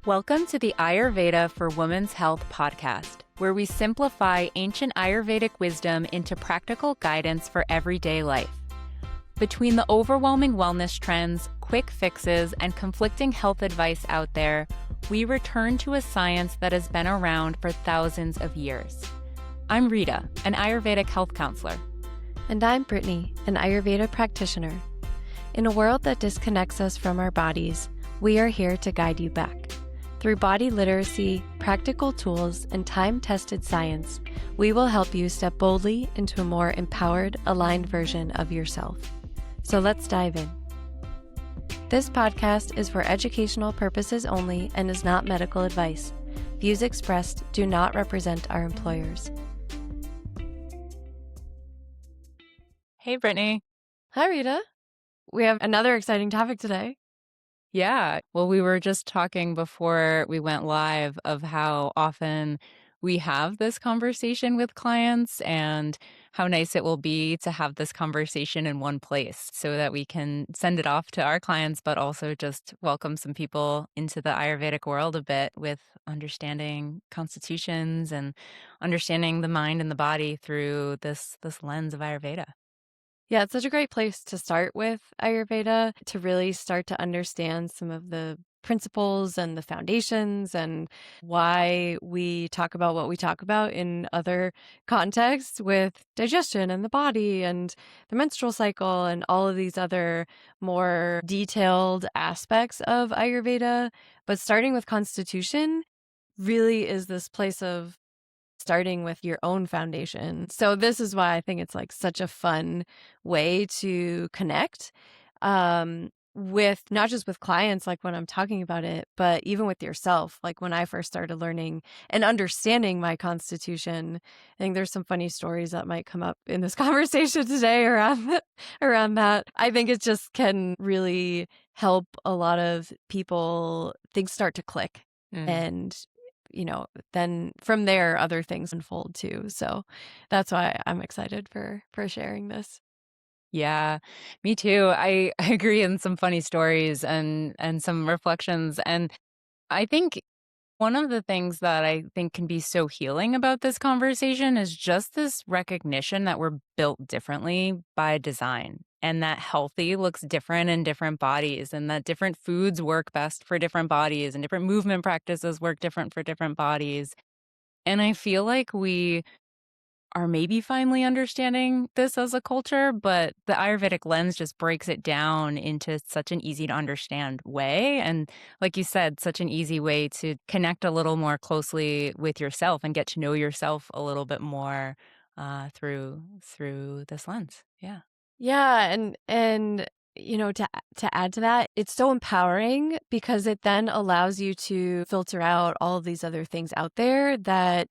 Welcome to the Ayurveda for Women's Health podcast, where we simplify ancient Ayurvedic wisdom into practical guidance for everyday life. Between the overwhelming wellness trends, quick fixes, and conflicting health advice out there, we return to a science that has been around for thousands of years. I'm Rita, an Ayurvedic health counselor. And I'm Brittni, an Ayurveda practitioner. In a world that disconnects us from our bodies, we are here to guide you back. Through body literacy, practical tools, and time-tested science, we will help you step boldly into a more empowered, aligned version of yourself. So let's dive in. This podcast is for educational purposes only and is not medical advice. Views expressed do not represent our employers. Hey, Brittni. Hi, Rita. We have another exciting topic today. Yeah, well, we were just talking before we went live of how often we have this conversation with clients and how nice it will be to have this conversation in one place so that we can send it off to our clients, but also just welcome some people into the Ayurvedic world a bit with understanding constitutions and understanding the mind and the body through this lens of Ayurveda. Yeah, it's such a great place to start with Ayurveda, to really start to understand some of the principles and the foundations and why we talk about what we talk about in other contexts with digestion and the body and the menstrual cycle and all of these other more detailed aspects of Ayurveda. But starting with constitution really is this place of starting with your own foundation. So this is why I think it's like such a fun way to connect with not just with clients, like when I'm talking about it, but even with yourself. Like when I first started learning and understanding my constitution, I think there's some funny stories that might come up in this conversation today around that. I think it just can really help a lot of people, things start to click. And then from there, other things unfold too. So that's why I'm excited for sharing this. Yeah, me too. I agree in some funny stories and some reflections. And I think one of the things that I think can be so healing about this conversation is just this recognition that we're built differently by design and that healthy looks different in different bodies and that different foods work best for different bodies and different movement practices work different for different bodies. And I feel like we are maybe finally understanding this as a culture, but the Ayurvedic lens just breaks it down into such an easy to understand way. And like you said, such an easy way to connect a little more closely with yourself and get to know yourself a little bit more through this lens. Yeah. Yeah, and to add to that, it's so empowering because it then allows you to filter out all of these other things out there that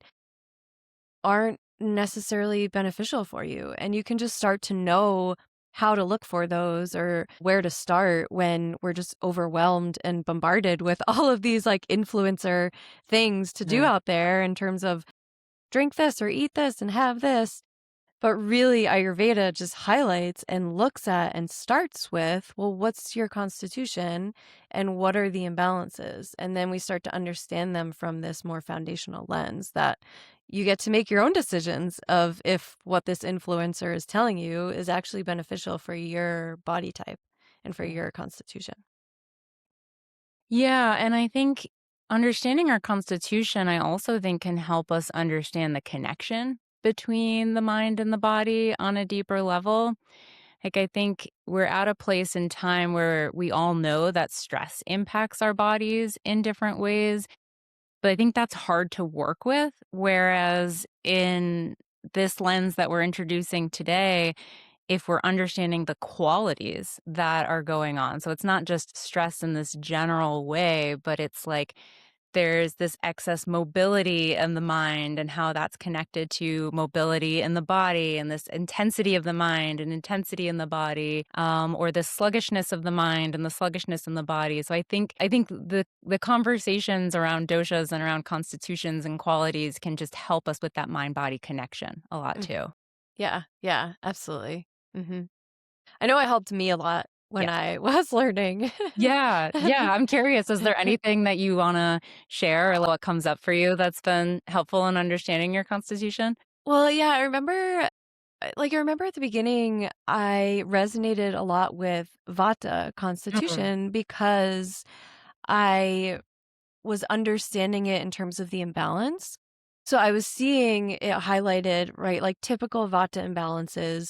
aren't necessarily beneficial for you. And you can just start to know how to look for those or where to start when we're just overwhelmed and bombarded with all of these like influencer things to do out there in terms of drink this or eat this and have this. But really, Ayurveda just highlights and looks at and starts with, well, what's your constitution and what are the imbalances? And then we start to understand them from this more foundational lens that you get to make your own decisions of if what this influencer is telling you is actually beneficial for your body type and for your constitution. Yeah. And I think understanding our constitution, I also think can help us understand the connection between the mind and the body on a deeper level. Like, I think we're at a place in time where we all know that stress impacts our bodies in different ways, but I think that's hard to work with. Whereas in this lens that we're introducing today, if we're understanding the qualities that are going on, so it's not just stress in this general way, but it's like there's this excess mobility in the mind and how that's connected to mobility in the body and this intensity of the mind and intensity in the body, or the sluggishness of the mind and the sluggishness in the body. So I think the conversations around doshas and around constitutions and qualities can just help us with that mind-body connection a lot too. Yeah, absolutely. I know it helped me a lot when Yeah. I was learning. Yeah, yeah, I'm curious, is there anything that you wanna share or what comes up for you that's been helpful in understanding your constitution? Well, yeah, I remember at the beginning, I resonated a lot with Vata Mm, constitution because I was understanding it in terms of the imbalance. So I was seeing it highlighted, right, like typical Vata imbalances,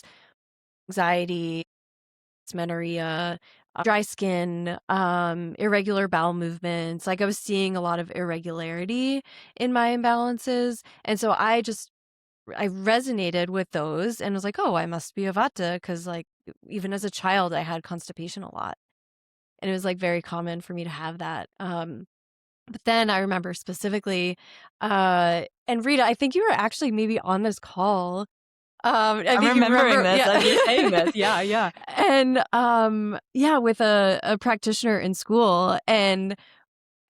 anxiety, dysmenorrhea, dry skin, irregular bowel movements. Like I was seeing a lot of irregularity in my imbalances. And so I resonated with those and was like, oh, I must be a Vata because like even as a child, I had constipation a lot. And it was like very common for me to have that. But then I remember specifically, and Rita, I think you were actually maybe on this call. I I'm think you remembering remember, this yeah. as you're saying this. Yeah, yeah. And yeah, with a practitioner in school, and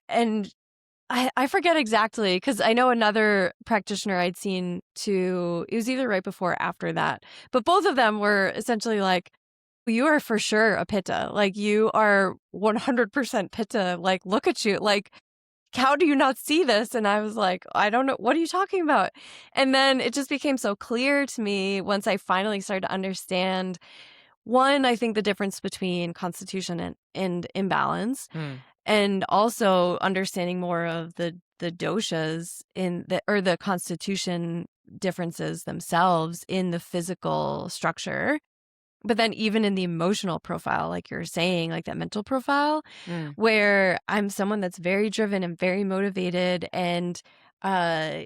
I forget exactly because I know another practitioner I'd seen too. It was either right before or after that, but both of them were essentially like, "You are for sure a Pitta. Like you are 100% Pitta. Like look at you. Like how do you not see this?" And I was like, I don't know. What are you talking about? And then it just became so clear to me once I finally started to understand one, I think the difference between constitution and imbalance, Mm, and also understanding more of the doshas in the or the constitution differences themselves in the physical structure. But then even in the emotional profile, like you're saying, like that mental profile, mm. where I'm someone that's very driven and very motivated and, uh,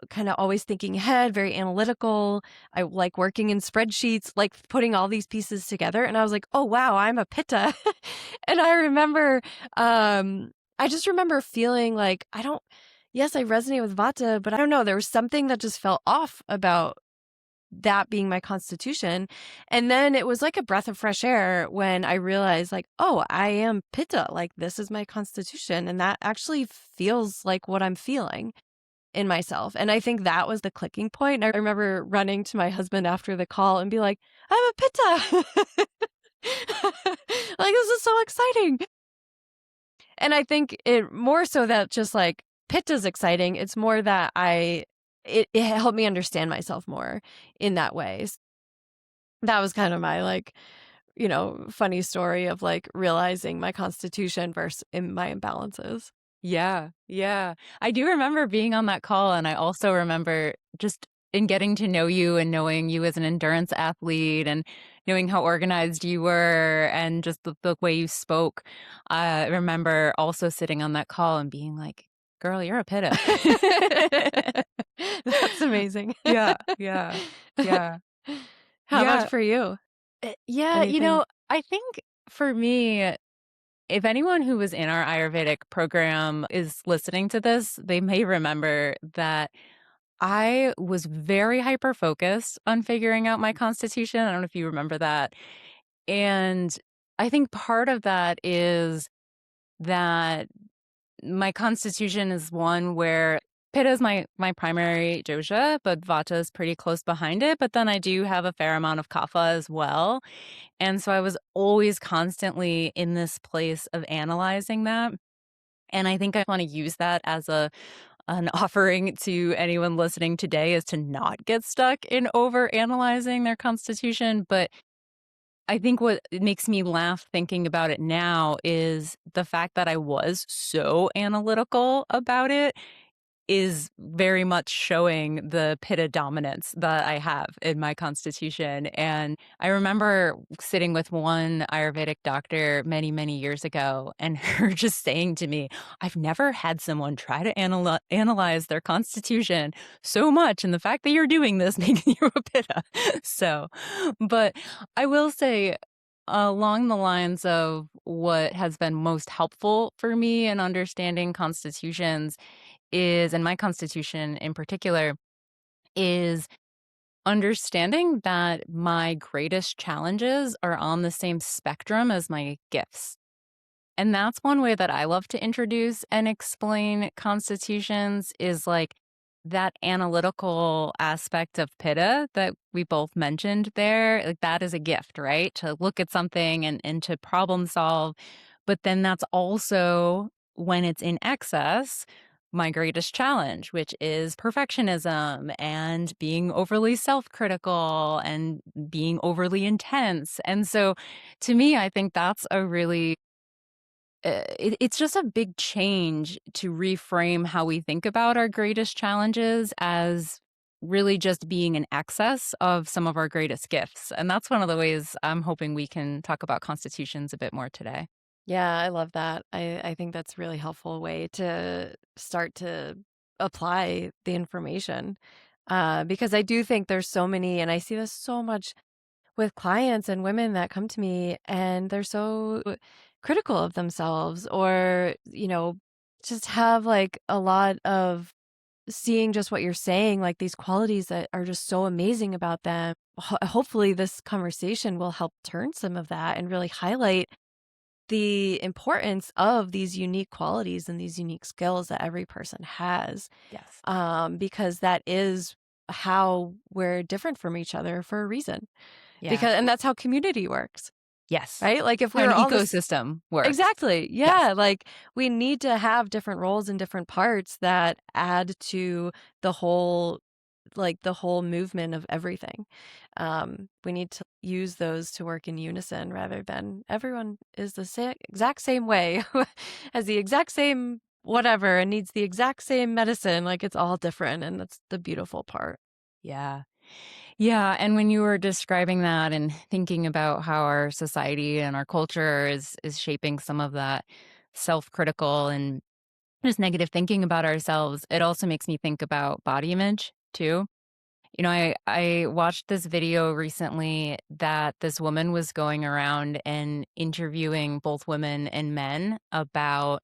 kind of always thinking ahead, very analytical. I like working in spreadsheets, like putting all these pieces together. And I was like, oh, wow, I'm a pitta. And I remember, I just remember feeling like, yes, I resonate with Vata, but I don't know. There was something that just felt off about that being my constitution. And then it was like a breath of fresh air when I realized like, oh, I am Pitta. Like this is my constitution. And that actually feels like what I'm feeling in myself. And I think that was the clicking point. And I remember running to my husband after the call and be like, I'm a Pitta. Like this is so exciting. And I think it more so that just like Pitta's exciting. It's more that it helped me understand myself more in that way. That was kind of my, like, funny story of, like, realizing my constitution versus in my imbalances. Yeah, yeah. I do remember being on that call, and I also remember just in getting to know you and knowing you as an endurance athlete and knowing how organized you were and just the way you spoke. I remember also sitting on that call and being like, "Girl, you're a Pitta." That's amazing. Yeah, yeah, yeah, How about yeah. for you? Yeah, Anything? I think for me, if anyone who was in our Ayurvedic program is listening to this, they may remember that I was very hyper focused on figuring out my constitution. I don't know if you remember that. And I think part of that is that my constitution is one where Pitta is my primary dosha, but Vata is pretty close behind it. But then I do have a fair amount of Kapha as well. And so I was always constantly in this place of analyzing that. And I think I want to use that as an offering to anyone listening today is to not get stuck in over analyzing their constitution. But I think what makes me laugh thinking about it now is the fact that I was so analytical about it is very much showing the Pitta dominance that I have in my constitution. And I remember sitting with one Ayurvedic doctor many, many years ago, and her just saying to me, I've never had someone try to analyze their constitution so much. And the fact that you're doing this makes you a Pitta. So, but I will say, along the lines of what has been most helpful for me in understanding constitutions is and my constitution in particular, is understanding that my greatest challenges are on the same spectrum as my gifts. And that's one way that I love to introduce and explain constitutions is like that analytical aspect of Pitta that we both mentioned there, like, that is a gift, right? To look at something and to problem solve. But then that's also, when it's in excess, my greatest challenge, which is perfectionism and being overly self-critical and being overly intense. And so to me, I think that's a really it's just a big change to reframe how we think about our greatest challenges as really just being an excess of some of our greatest gifts. And that's one of the ways I'm hoping we can talk about constitutions a bit more today. Yeah, I love that. I think that's a really helpful way to start to apply the information. Because I do think there's so many, and I see this so much with clients and women that come to me and they're so critical of themselves or, just have like a lot of seeing just what you're saying, like these qualities that are just so amazing about them. Hopefully, this conversation will help turn some of that and really highlight the importance of these unique qualities and these unique skills that every person has, Yes. because that is how we're different from each other for a reason. Yeah. Because and that's how community works, Yes. right? Like if we How an were all this ecosystem works. exactly. Yes. Yeah, like we need to have different roles and different parts that add to the whole the whole movement of everything. We need to use those to work in unison rather than everyone is the exact same way, has the exact same whatever and needs the exact same medicine. Like it's all different. And that's the beautiful part. Yeah. Yeah, and when you were describing that and thinking about how our society and our culture is shaping some of that self-critical and just negative thinking about ourselves, it also makes me think about body image too. I watched this video recently that this woman was going around and interviewing both women and men about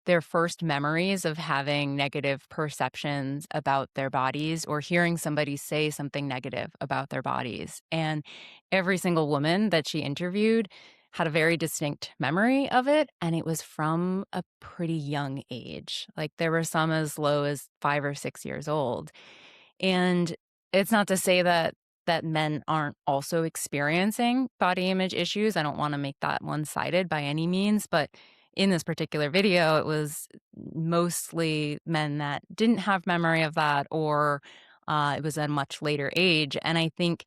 their first memories of having negative perceptions about their bodies or hearing somebody say something negative about their bodies. And every single woman that she interviewed had a very distinct memory of it. And it was from a pretty young age. Like there were some as low as 5 or 6 years old. And it's not to say that men aren't also experiencing body image issues. I don't want to make that one-sided by any means, but in this particular video, it was mostly men that didn't have memory of that or it was at a much later age. And I think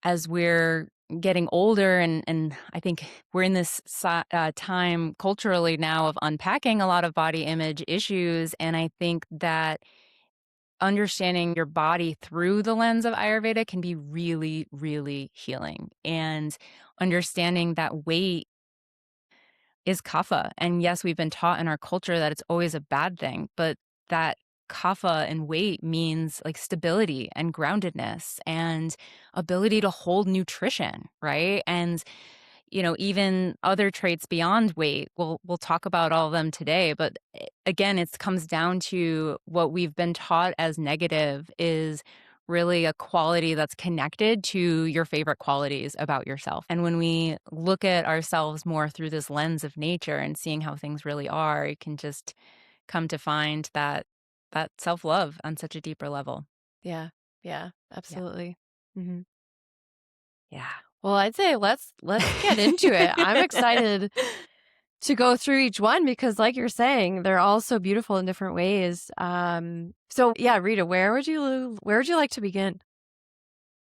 as we're getting older and I think we're in this time culturally now of unpacking a lot of body image issues. And I think that understanding your body through the lens of Ayurveda can be really, really healing. And understanding that weight is Kapha. And yes, we've been taught in our culture that it's always a bad thing, but that Kapha and weight means like stability and groundedness and ability to hold nutrition, right? And even other traits beyond weight. We'll talk about all of them today, but again, it comes down to what we've been taught as negative is really a quality that's connected to your favorite qualities about yourself. And when we look at ourselves more through this lens of nature and seeing how things really are, you can just come to find that self-love on such a deeper level. Yeah. Yeah. Yeah. Absolutely. Hmm. Yeah. Well, I'd say let's get into it. I'm excited to go through each one because like you're saying, they're all so beautiful in different ways. So yeah, Rita, where would you like to begin?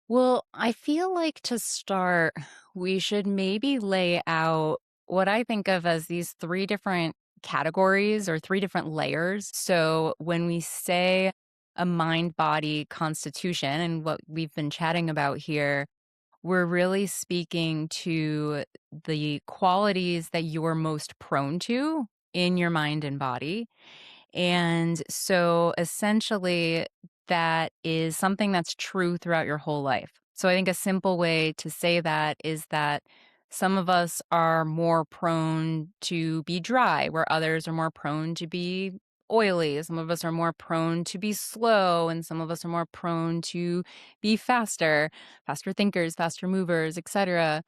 Well, I feel like to start, we should maybe lay out what I think of as these three different categories or three different layers. So when we say a mind body constitution and what we've been chatting about here, we're really speaking to the qualities that you're most prone to in your mind and body. And so essentially, that is something that's true throughout your whole life. So I think a simple way to say that is that some of us are more prone to be dry, where others are more prone to be oily. Some of us are more prone to be slow, and some of us are more prone to be faster thinkers, faster movers, etc.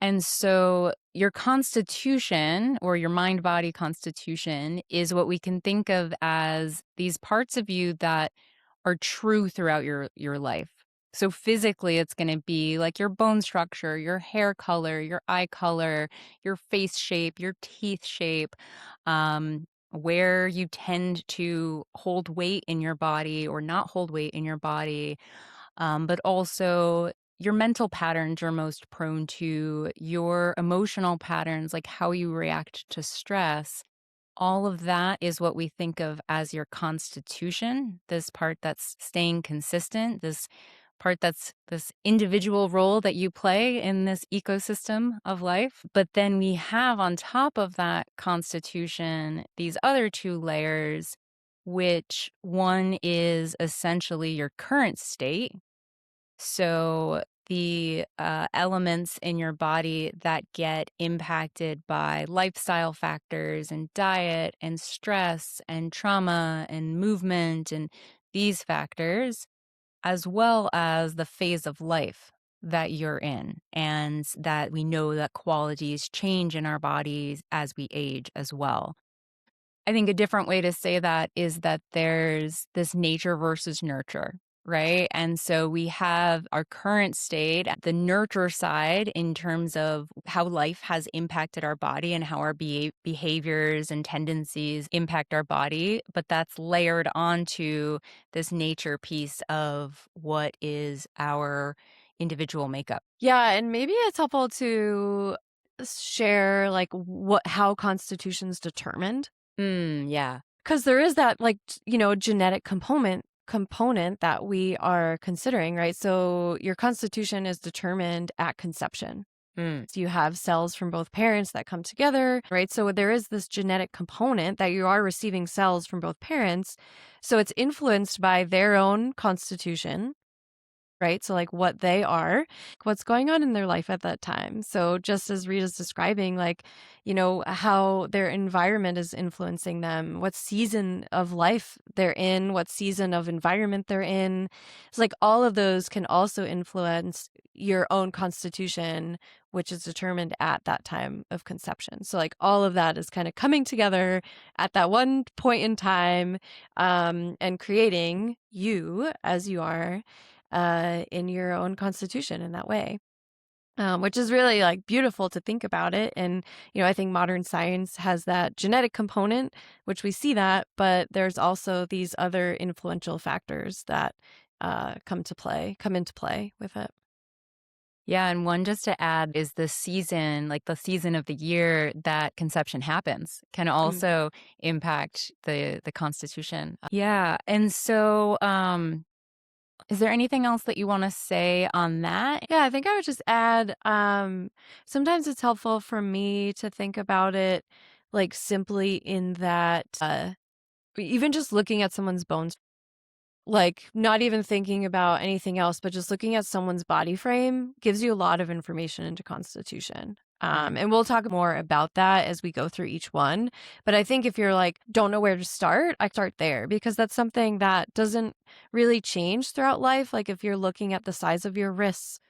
And so your constitution or your mind body constitution is what we can think of as these parts of you that are true throughout your life. So physically it's going to be like your bone structure, your hair color, your eye color, your face shape, your teeth shape, where you tend to hold weight in your body or not hold weight in your body, but also your mental patterns you're most prone to, your emotional patterns, like how you react to stress. All of that is what we think of as your constitution, this part that's staying consistent, this part that's this individual role that you play in this ecosystem of life. But then we have on top of that constitution these other two layers, which one is essentially your current state, so the elements in your body that get impacted by lifestyle factors and diet and stress and trauma and movement and these factors, as well as the phase of life that you're in, and that we know that qualities change in our bodies as we age as well. I think a different way to say that is that there's this nature versus nurture, right? And so we have our current state, the nurture side, in terms of how life has impacted our body and how our behaviors and tendencies impact our body. But that's layered onto this nature piece of what is our individual makeup. Yeah, and maybe it's helpful to share like what how constitution's determined, Yeah. because there is that like genetic component that we are considering, right? So your constitution is determined at conception. Mm. So you have cells from both parents that come together, right? So there is this genetic component that you are receiving cells from both parents. So it's influenced by their own constitution, right? So, like, what they are, what's going on in their life at that time. So, just as Rita's describing, like, how their environment is influencing them, what season of life they're in, what season of environment they're in. It's like all of those can also influence your own constitution, which is determined at that time of conception. So, like, all of that is kind of coming together at that one point in time, and creating you as you are in your own constitution in that way. Which is really like beautiful to think about it. And, I think modern science has that genetic component, which we see that, but there's also these other influential factors that come into play with it. Yeah, and one just to add is the season, like the season of the year that conception happens can Mm. also impact the constitution. Yeah, and so is there anything else that you want to say on that? Yeah, I think I would just add sometimes it's helpful for me to think about it like simply in that even just looking at someone's bones. Like, not even thinking about anything else, but just looking at someone's body frame gives you a lot of information into constitution. Mm. And we'll talk more about that as we go through each one. But I think if you're like, don't know where to start, I start there because that's something that doesn't really change throughout life. Like, if you're looking at the size of your wrists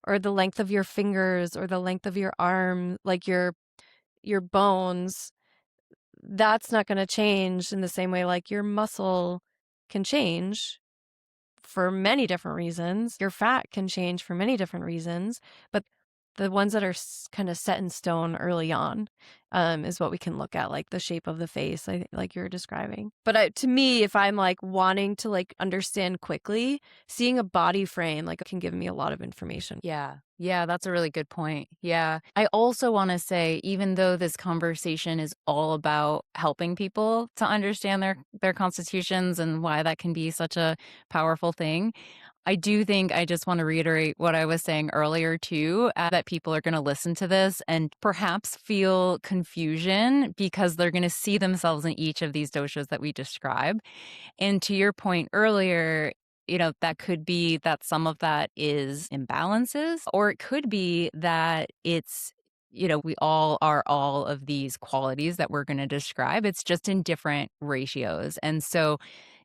or the length of your fingers or the length of your arm, like your bones, that's not going to change in the same way like your muscle can change for many different reasons. Your fat can change for many different reasons, but the ones that are kind of set in stone early on is what we can look at, like the shape of the face, like you were describing. But to me, if I'm like wanting to like understand quickly, seeing a body frame like can give me a lot of information. Yeah. Yeah, that's a really good point. Yeah. I also want to say, even though this conversation is all about helping people to understand their constitutions and why that can be such a powerful thing, I do think I just want to reiterate what I was saying earlier too, that people are going to listen to this and perhaps feel confusion because they're going to see themselves in each of these doshas that we describe. And to your point earlier, that could be that some of that is imbalances, or it could be that it's, we all are all of these qualities that we're going to describe. It's just in different ratios. And so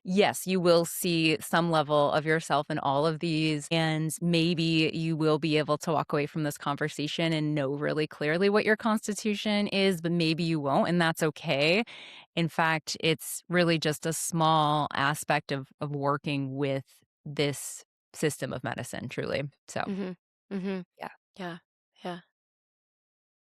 yes, you will see some level of yourself in all of these, and maybe you will be able to walk away from this conversation and know really clearly what your constitution is, but maybe you won't, and that's okay. In fact, it's really just a small aspect of working with this system of medicine, truly. So, Mhm. Mhm. yeah. Yeah. Yeah.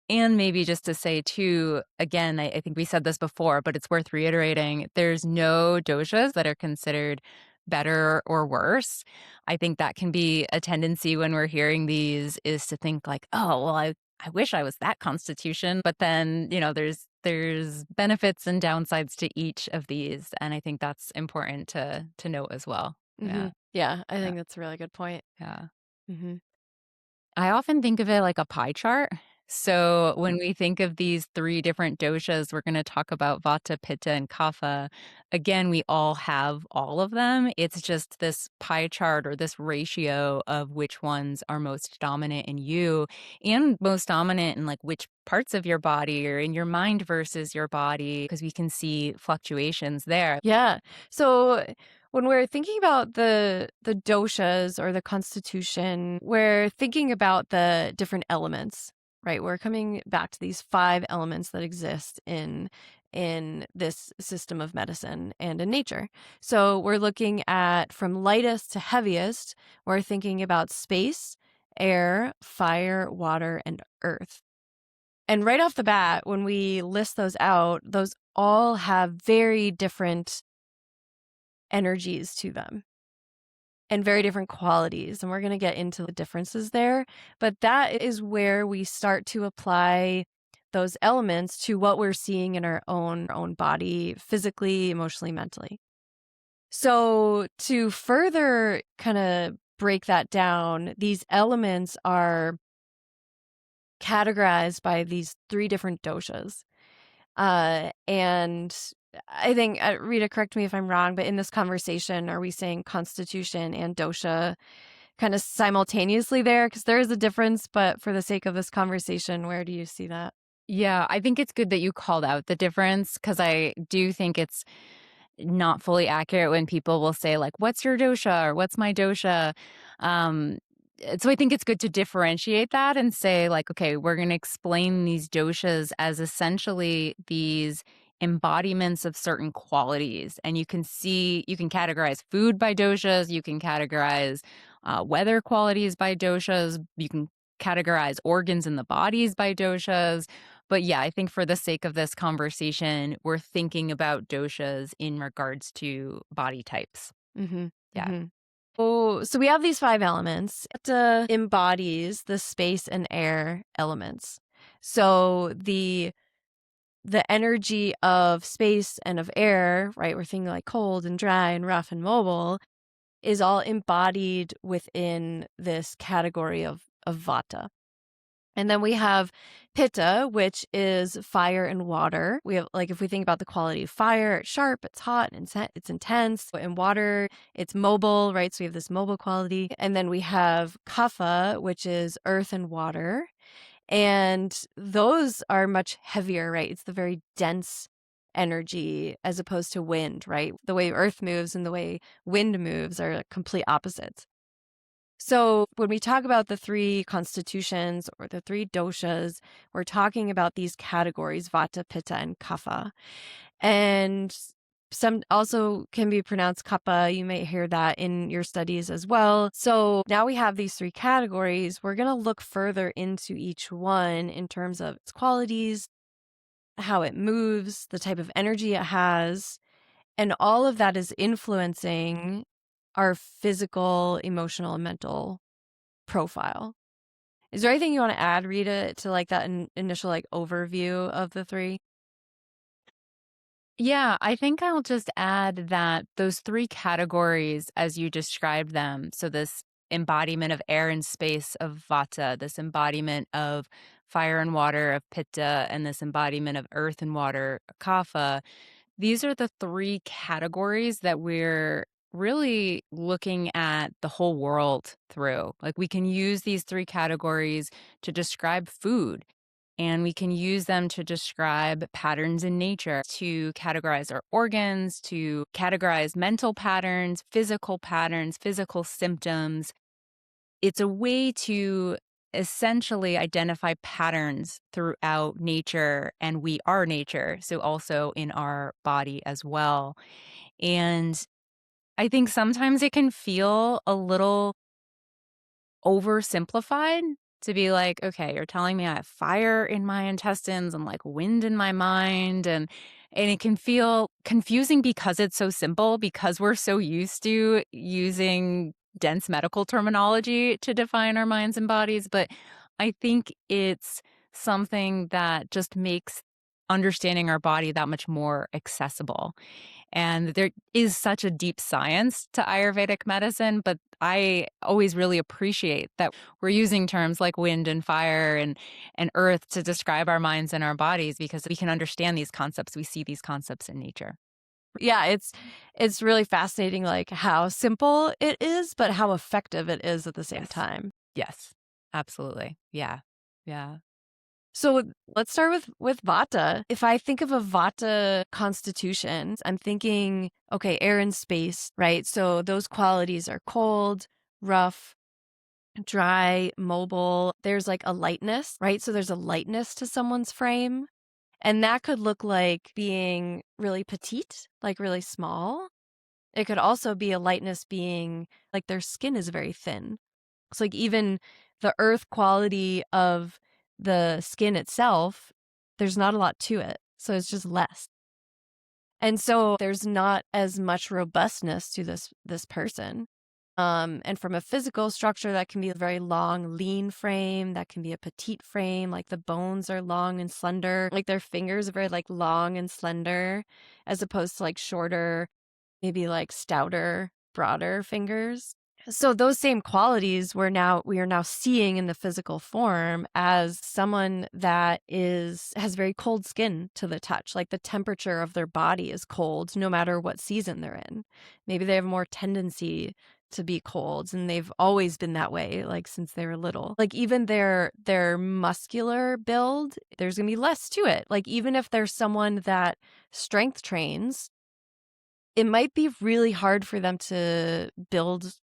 And maybe just to say too, again, I think we said this before, but it's worth reiterating. There's no doshas that are considered better or worse. I think that can be a tendency when we're hearing these is to think like, oh, well, I wish I was that constitution. But then, there's benefits and downsides to each of these. And I think that's important to note as well. Yeah. Mhm. Yeah, I Yeah. think that's a really good point. Yeah. Mhm. I often think of it like a pie chart. So when we think of these 3 different doshas, we're gonna talk about Vata, Pitta, and Kapha. Again, we all have all of them. It's just this pie chart or this ratio of which ones are most dominant in you and most dominant in, like, which parts of your body or in your mind versus your body, because we can see fluctuations there. Yeah. So when we're thinking about the doshas or the constitution, we're thinking about the different elements, right? We're coming back to these 5 elements that exist in this system of medicine and in nature. So we're looking at from lightest to heaviest, we're thinking about space, air, fire, water, and earth. And right off the bat, when we list those out, those all have very different energies to them and very different qualities. And we're going to get into the differences there. But that is where we start to apply those elements to what we're seeing in our own body, physically, emotionally, mentally. So to further kind of break that down, these elements are categorized by these 3 different doshas. And I think, Rita, correct me if I'm wrong, but in this conversation, are we saying constitution and dosha kind of simultaneously there? Because there is a difference, but for the sake of this conversation, where do you see that? Yeah, I think it's good that you called out the difference because I do think it's not fully accurate when people will say like, "What's your dosha?" or "What's my dosha?" Um, so I think it's good to differentiate that and say like, "Okay, we're going to explain these doshas as essentially these embodiments of certain qualities." And you can categorize food by doshas, you can categorize weather qualities by doshas, you can categorize organs in the bodies by doshas. But yeah, I think for the sake of this conversation, we're thinking about doshas in regards to body types. Mm-hmm. Yeah. Mm-hmm. So we have these 5 elements. It embodies the space and air elements. So the energy of space and of air, right? We're thinking like cold and dry and rough and mobile, is all embodied within this category of Vata. And then we have Pitta, which is fire and water. We have, like, if we think about the quality of fire, it's sharp, it's hot, and it's intense. And water, it's mobile, right? So we have this mobile quality. And then we have Kapha, which is earth and water. And those are much heavier, right? It's the very dense energy as opposed to wind, right? The way earth moves and the way wind moves are complete opposites. So, when we talk about the 3 constitutions or the 3 doshas, we're talking about these categories Vata, Pitta, and Kapha. And some also can be pronounced Kapha. You may hear that in your studies as well. So, now we have these 3 categories. We're going to look further into each one in terms of its qualities, how it moves, the type of energy it has. And all of that is influencing our physical, emotional, and mental profile. Is there anything you want to add, Rita, to like that initial like overview of the 3? Yeah, I think I'll just add that those 3 categories as you described them, so this embodiment of air and space of Vata, this embodiment of fire and water of Pitta, and this embodiment of earth and water, Kapha. These are the 3 categories that we're really looking at the whole world through. Like, we can use these 3 categories to describe food And we can use them to describe patterns in nature, to categorize our organs, to categorize mental patterns, physical symptoms. It's a way to essentially identify patterns throughout nature, and we are nature, so also in our body as well. And I think sometimes it can feel a little oversimplified to be like, okay, you're telling me I have fire in my intestines and like wind in my mind, and it can feel confusing because it's so simple, because we're so used to using dense medical terminology to define our minds and bodies. But I think it's something that just makes understanding our body that much more accessible. And there is such a deep science to Ayurvedic medicine, but I always really appreciate that we're using terms like wind and fire and earth to describe our minds and our bodies, because we can understand these concepts. We see these concepts in nature. Yeah, it's really fascinating, like, how simple it is, but how effective it is at the same Yes. time. Yes. Absolutely. Yeah. Yeah. So let's start with Vata. If I think of a Vata constitution, I'm thinking, okay, air and space, right? So those qualities are cold, rough, dry, mobile. There's like a lightness, right? So there's a lightness to someone's frame. And that could look like being really petite, like really small. It could also be a lightness being like their skin is very thin. So, like, even the earth quality of the skin itself, there's not a lot to it. So it's just less. And so there's not as much robustness to this person. And from a physical structure, that can be a very long, lean frame. That can be a petite frame. Like the bones are long and slender. Like their fingers are very like long and slender, as opposed to like shorter, maybe like stouter, broader fingers. So those same qualities we are now seeing in the physical form as someone that has very cold skin to the touch. Like the temperature of their body is cold no matter what season they're in. Maybe they have more tendency to be cold, and they've always been that way, like since they were little. Like even their muscular build, there's gonna be less to it. Like even if there's someone that strength trains, it might be really hard for them to build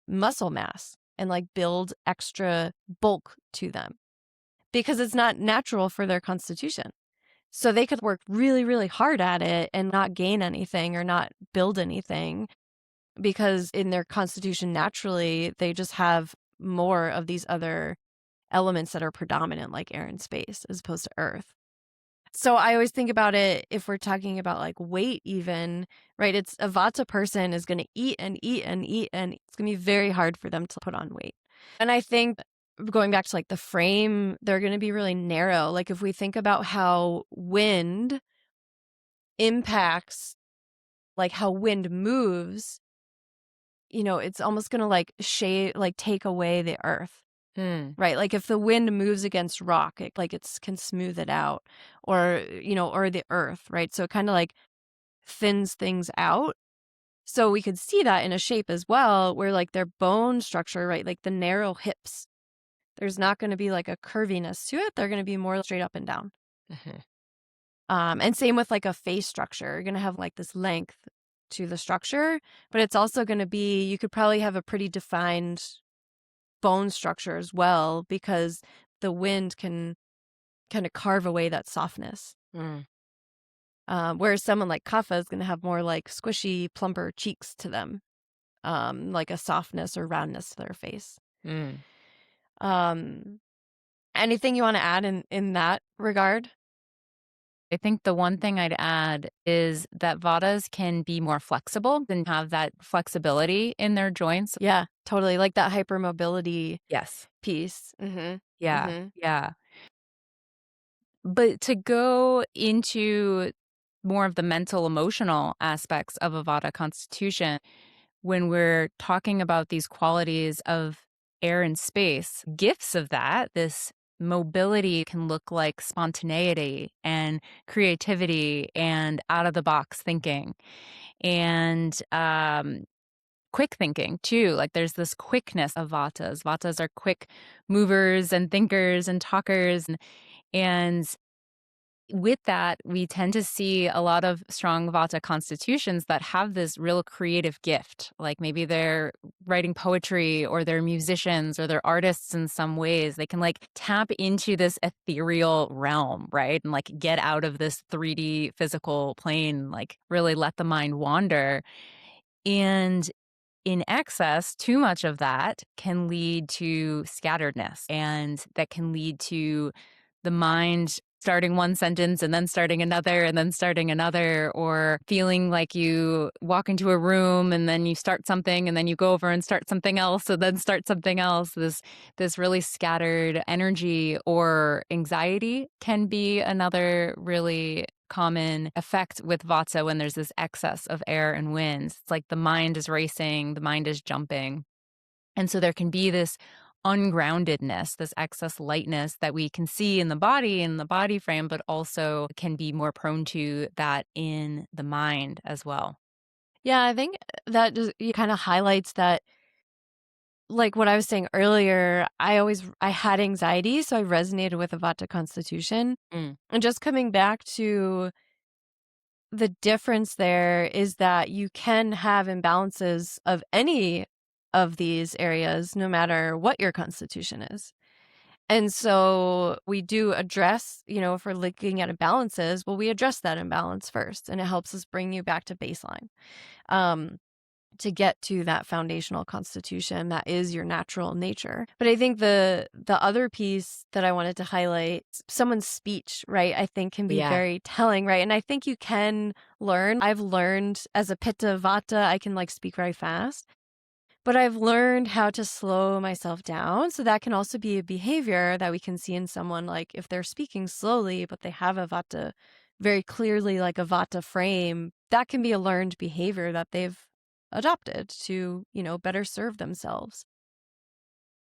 muscle mass and like build extra bulk to them because it's not natural for their constitution. So they could work really, really hard at it and not gain anything or not build anything because in their constitution, naturally, they just have more of these other elements that are predominant, like air and space, as opposed to earth. So I always think about it if we're talking about like weight, even, right? It's a Vata person is going to eat and eat and eat, and it's going to be very hard for them to put on weight. And I think going back to like the frame, they're going to be really narrow. Like if we think about how wind impacts, like how wind moves, it's almost going to like take away the earth. Hmm. Right, like if the wind moves against rock, it can smooth it out, or the earth, right? So it kind of like thins things out. So we could see that in a shape as well, where like their bone structure, right, like the narrow hips, there's not going to be like a curviness to it. They're going to be more straight up and down. Mhm. And same with like a face structure. You're going to have like this length to the structure, but it's also going to be, you could probably have a pretty defined bone structure as well because the wind can kind of carve away that softness. Mm. Whereas someone like Kapha is going to have more like squishy, plumper cheeks to them, like a softness or roundness to their face. Mm. Um, Anything you want to add in that regard? I think the one thing I'd add is that Vadas can be more flexible and have that flexibility in their joints. Yeah, totally. Like that hypermobility Yes. piece. Mm-hmm. Yeah. Mm-hmm. Yeah. But to go into more of the mental emotional aspects of a Vata constitution, when we're talking about these qualities of air and space, gifts of that, this mobility can look like spontaneity and creativity and out of the box thinking and quick thinking too. Like there's this quickness of Vatas. Vatas are quick movers and thinkers and talkers. And with that, we tend to see a lot of strong Vata constitutions that have this real creative gift. Like maybe they're writing poetry or they're musicians or they're artists in some ways. They can like tap into this ethereal realm, right? And like get out of this 3D physical plane, like really let the mind wander. And in excess, too much of that can lead to scatteredness, and that can lead to the mind starting one sentence and then starting another and then starting another, or feeling like you walk into a room and then you start something and then you go over and start something else and then start something else. This really scattered energy or anxiety can be another really common effect with Vata when there's this excess of air and winds. It's like the mind is racing, the mind is jumping. And so there can be this ungroundedness, this excess lightness that we can see in the body frame, but also can be more prone to that in the mind as well. Yeah, I think that just it kinda highlights that, like what I was saying earlier, I had anxiety, so I resonated with the Vata constitution. Mm. And just coming back to the difference there is that you can have imbalances of any of these areas no matter what your constitution is. And so we do address, if we're looking at imbalances, well, we address that imbalance first, and it helps us bring you back to baseline. Um, to get to that foundational constitution that is your natural nature. But I think the other piece that I wanted to highlight, someone's speech, right? I think can be Yeah. very telling, right? And I think you can learn. I've learned as a Pitta Vata, I can like speak very fast. But I've learned how to slow myself down. So that can also be a behavior that we can see in someone, like if they're speaking slowly, but they have a Vata very clearly, like a Vata frame, that can be a learned behavior that they've adopted to, better serve themselves.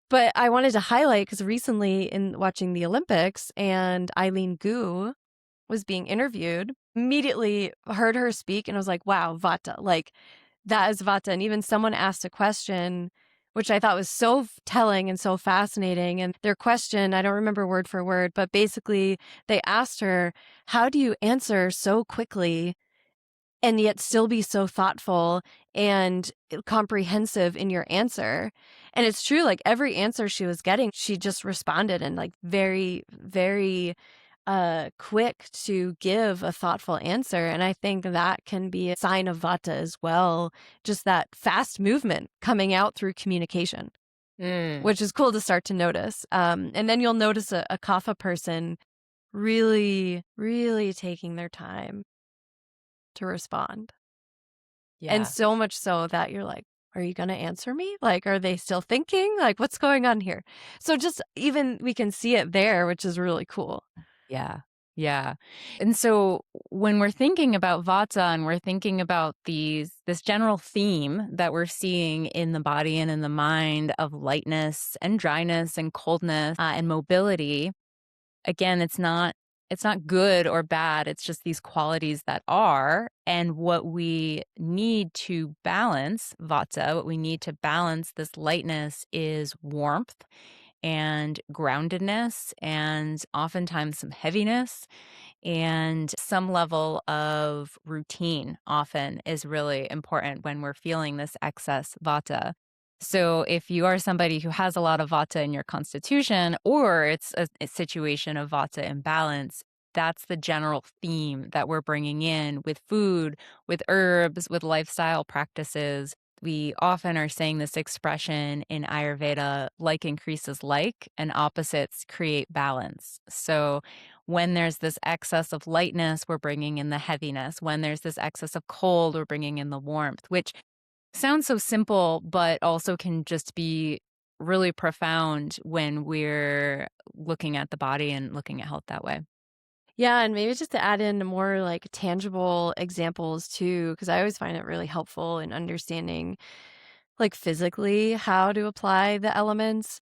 But I wanted to highlight because recently in watching the Olympics and Eileen Gu was being interviewed, immediately heard her speak and I was like, wow, Vata. Like that is Vata. And even someone asked a question, which I thought was so telling and so fascinating. And their question, I don't remember word for word, but basically they asked her, how do you answer so quickly and yet still be so thoughtful and comprehensive in your answer? And it's true, like every answer she was getting, she just responded and like very, very quick to give a thoughtful answer. And I think that can be a sign of Vata as well, just that fast movement coming out through communication, Mm. which is cool to start to notice. And then you'll notice a Kapha person really, really taking their time to respond. And Yeah. so much so that you're like, are you going to answer me? Like, are they still thinking? Like, what's going on here? So just even we can see it there, which is really cool. Yeah. Yeah. And so when we're thinking about Vata and we're thinking about this general theme that we're seeing in the body and in the mind of lightness and dryness and coldness and mobility, again, it's not good or bad. It's just these qualities that are. And what we need to balance Vata, what we need to balance this lightness is warmth and groundedness and oftentimes some heaviness and some level of routine often is really important when we're feeling this excess Vata. So, if you are somebody who has a lot of Vata in your constitution, or it's a situation of Vata imbalance, that's the general theme that we're bringing in with food, with herbs, with lifestyle practices. We often are saying this expression in Ayurveda, like increases like, and opposites create balance. So, when there's this excess of lightness, we're bringing in the heaviness. When there's this excess of cold, we're bringing in the warmth, which sounds so simple, but also can just be really profound when we're looking at the body and looking at health that way. Yeah, and maybe just to add in more like tangible examples too, because I always find it really helpful in understanding, like physically, how to apply the elements.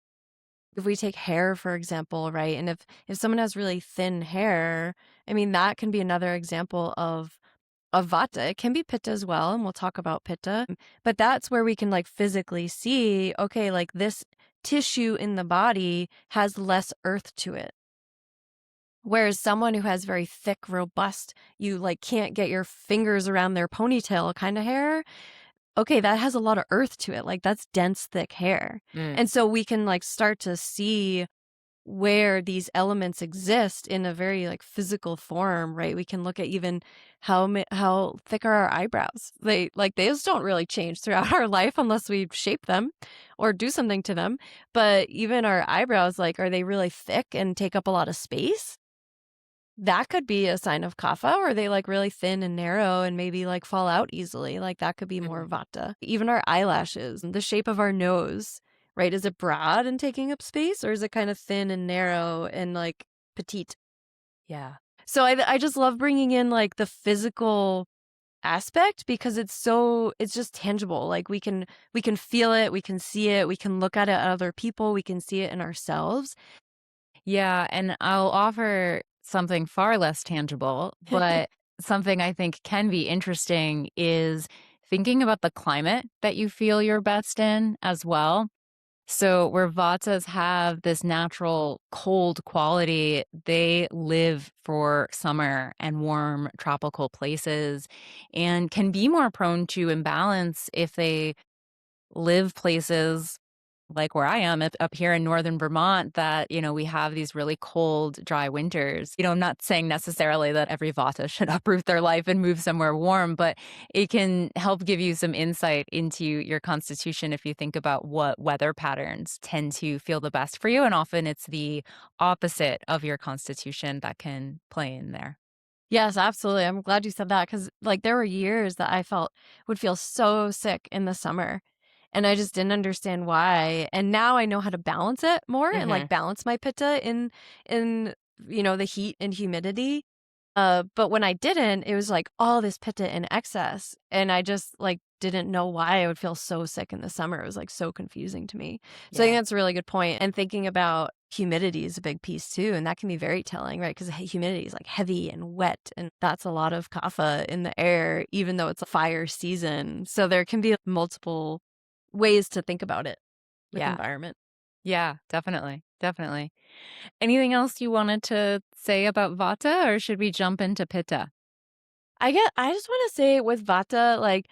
If we take hair, for example, right? And if someone has really thin hair, I mean, that can be another example of Vata. It can be Pitta as well, and we'll talk about Pitta. But that's where we can like physically see, okay, like this tissue in the body has less earth to it. Whereas someone who has very thick, robust, you like can't get your fingers around their ponytail kind of hair, okay, that has a lot of earth to it. Like that's dense, thick hair. Mm. And so we can like start to see where these elements exist in a very like physical form, right? We can look at even how thick are our eyebrows. Those don't really change throughout our life unless we shape them or do something to them. But even our eyebrows, like, are they really thick and take up a lot of space? That could be a sign of Kapha, or they like really thin and narrow and maybe like fall out easily. Like that could be more Mhm. Vata. Even our eyelashes, the shape of our nose, right? Is it broad and taking up space, or is it kind of thin and narrow and like petite? Yeah. So I just love bringing in like the physical aspect because it's just tangible. Like we can feel it, we can see it, we can look at it at other people, we can see it in ourselves. Yeah, and I'll offer something far less tangible, but something I think can be interesting is thinking about the climate that you feel you're best in as well. So, where Vatas have this natural cold quality, they live for summer and warm tropical places and can be more prone to imbalance if they live places like where I am up here in northern Vermont that, we have these really cold, dry winters. I'm not saying necessarily that every Vata should uproot their life and move somewhere warm, but it can help give you some insight into your constitution if you think about what weather patterns tend to feel the best for you. And often it's the opposite of your constitution that can play in there. Yes, absolutely. I'm glad you said that because, like, there were years that I would feel so sick in the summer, and I just didn't understand why. And now I know how to balance it more and like Hmm. balance my pitta in the heat and humidity. But when I didn't, it was like all this pitta in excess, and I just like didn't know why I would feel so sick in the summer. It was like so confusing to me. So I think Yeah. that's a really good point. And thinking about humidity is a big piece too, and that can be very telling, right? Because humidity is like heavy and wet, and that's a lot of kapha in the air, even though it's a fire season. So there can be multiple ways to think about it with Yeah. environment. Yeah. Definitely. Definitely. Anything else you wanted to say about Vata, or should we jump into Pitta? I just want to say with vata, like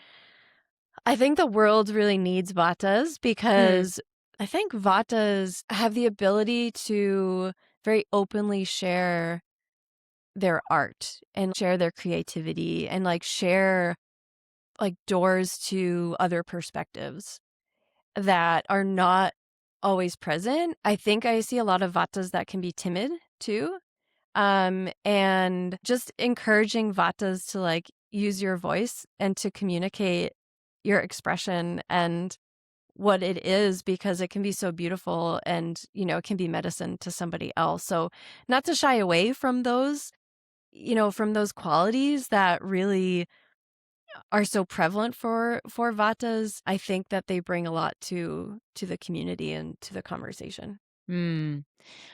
I think the world really needs vatas Mm. because I think vatas have the ability to very openly share their art and share their creativity and like share like doors to other perspectives that are not always present. I think I see a lot of vatas that can be timid too. And just encouraging vatas to like use your voice and to communicate your expression and what it is because it can be so beautiful and it can be medicine to somebody else. So not to shy away from those, from those qualities that really are so prevalent for vatas. I think that they bring a lot to the community and to the conversation. Mm.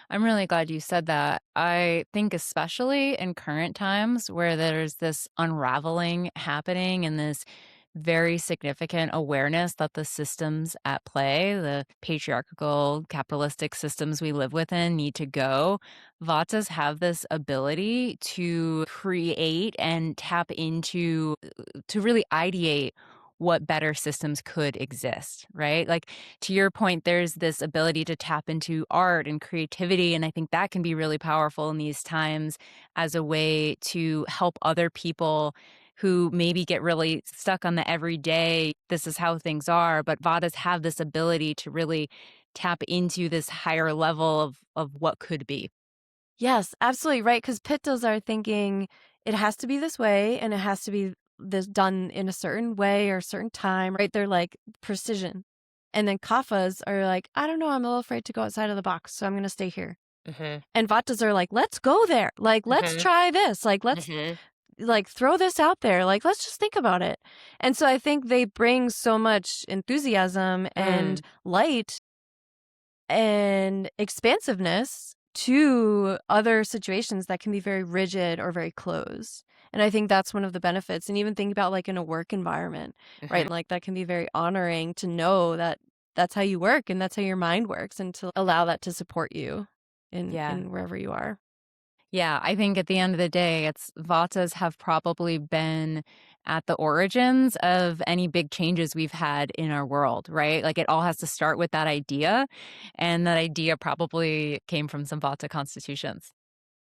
I'm really glad you said that. I think, especially in current times where there's this unraveling happening and this very significant awareness that the systems at play, the patriarchal, capitalistic systems we live within, need to go. Vatas have this ability to create and tap into, to really ideate what better systems could exist, right? Like, to your point, there's this ability to tap into art and creativity. And I think that can be really powerful in these times as a way to help other people who maybe get really stuck on the everyday, this is how things are. But Vadas have this ability to really tap into this higher level of what could be. Yes, absolutely right. Because pittas are thinking it has to be this way and it has to be this done in a certain way or a certain time, right? They're like precision. And then kaphas are like, I don't know, I'm a little afraid to go outside of the box, so I'm going to stay here. Mhm. And vatas are like, let's go there. Like, let's Mhm. try this. Like, let's Mhm. like throw this out there. Like, let's just think about it. And so I think they bring so much enthusiasm and Mm. light and expansiveness to other situations that can be very rigid or very closed. And I think that's one of the benefits. And even think about like in a work environment, Mhm. right? Like that can be very honoring to know that that's how you work and that's how your mind works and to allow that to support you Yeah. in wherever you are. Yeah, I think at the end of the day, it's Vatas have probably been at the origins of any big changes we've had in our world, right? Like it all has to start with that idea, and that idea probably came from some Vata constitutions.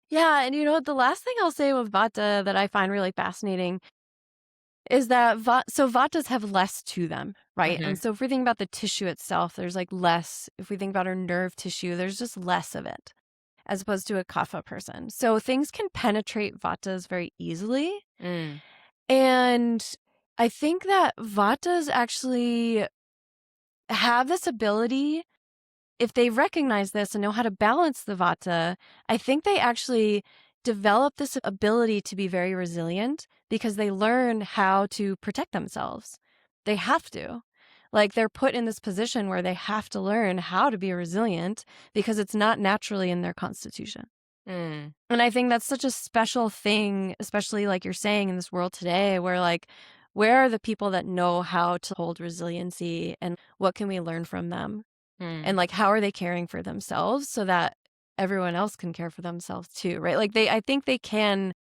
Yeah, and the last thing I'll say with Vata that I find really fascinating is that Vatas have less to them, right? And Mhm. so if we think about the tissue itself, there's like less. If we think about our nerve tissue, there's just less of it as opposed to a Kapha person. So things can penetrate Vatas very easily. Mm. And I think that Vatas actually have this ability, if they recognize this and know how to balance the Vata, I think they actually develop this ability to be very resilient because they learn how to protect themselves. They have to. Like they're put in this position where they have to learn how to be resilient because it's not naturally in their constitution. Mm. And I think that's such a special thing, especially like you're saying in this world today, where like, where are the people that know how to hold resiliency and what can we learn from them? And Mm. like, how are they caring for themselves so that everyone else can care for themselves too, right? Like, I think they can,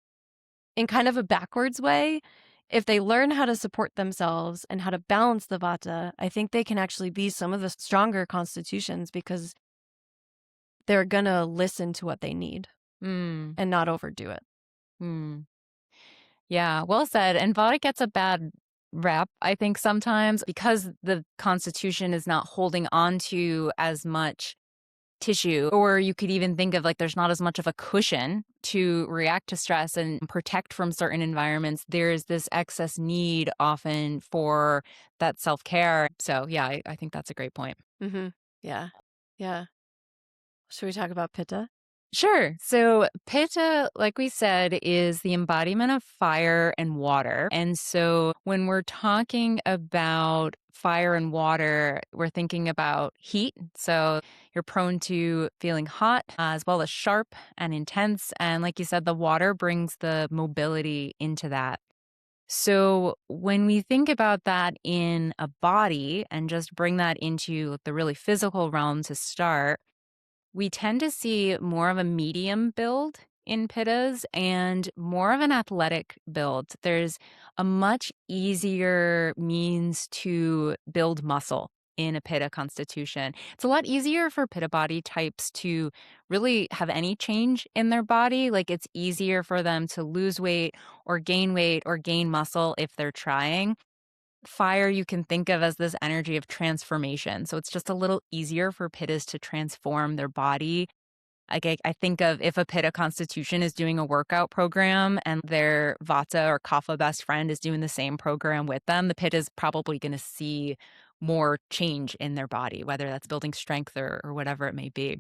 in kind of a backwards way, if they learn how to support themselves and how to balance the vata, I think they can actually be some of the stronger constitutions because they're gonna listen to what they need Mm. and not overdo it. Mm. Yeah, well said. And Vata gets a bad rep, I think, sometimes because the Constitution is not holding on to as much tissue. Or you could even think of like there's not as much of a cushion to react to stress and protect from certain environments. There's this excess need often for that self care. So, yeah, I think that's a great point. Mm-hmm. Yeah. Yeah. Should we talk about pitta? Sure. So, Pitta, like we said, is the embodiment of fire and water. And so, when we're talking about fire and water, we're thinking about heat. So, you're prone to feeling hot as well as sharp and intense. And, like you said, the water brings the mobility into that. So, when we think about that in a body and just bring that into the really physical realm to start, we tend to see more of a medium build in pittas and more of an athletic build. There's a much easier means to build muscle in a pitta constitution. It's a lot easier for pitta body types to really have any change in their body. Like it's easier for them to lose weight or gain muscle if they're trying. Fire you can think of as this energy of transformation. So it's just a little easier for pittas to transform their body. Like I think of if a pitta constitution is doing a workout program and their vata or kapha best friend is doing the same program with them, the pitta is probably going to see more change in their body, whether that's building strength or whatever it may be.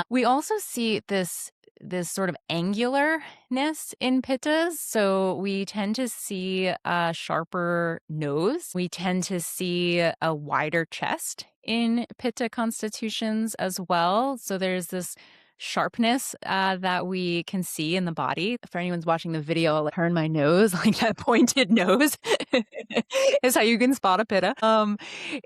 We also see this sort of angularness in pittas. So we tend to see a sharper nose. We tend to see a wider chest in pitta constitutions as well. So there's this sharpness that we can see in the body. For anyone's watching the video, I'll turn my nose, like that pointed nose is how you can spot a pitta.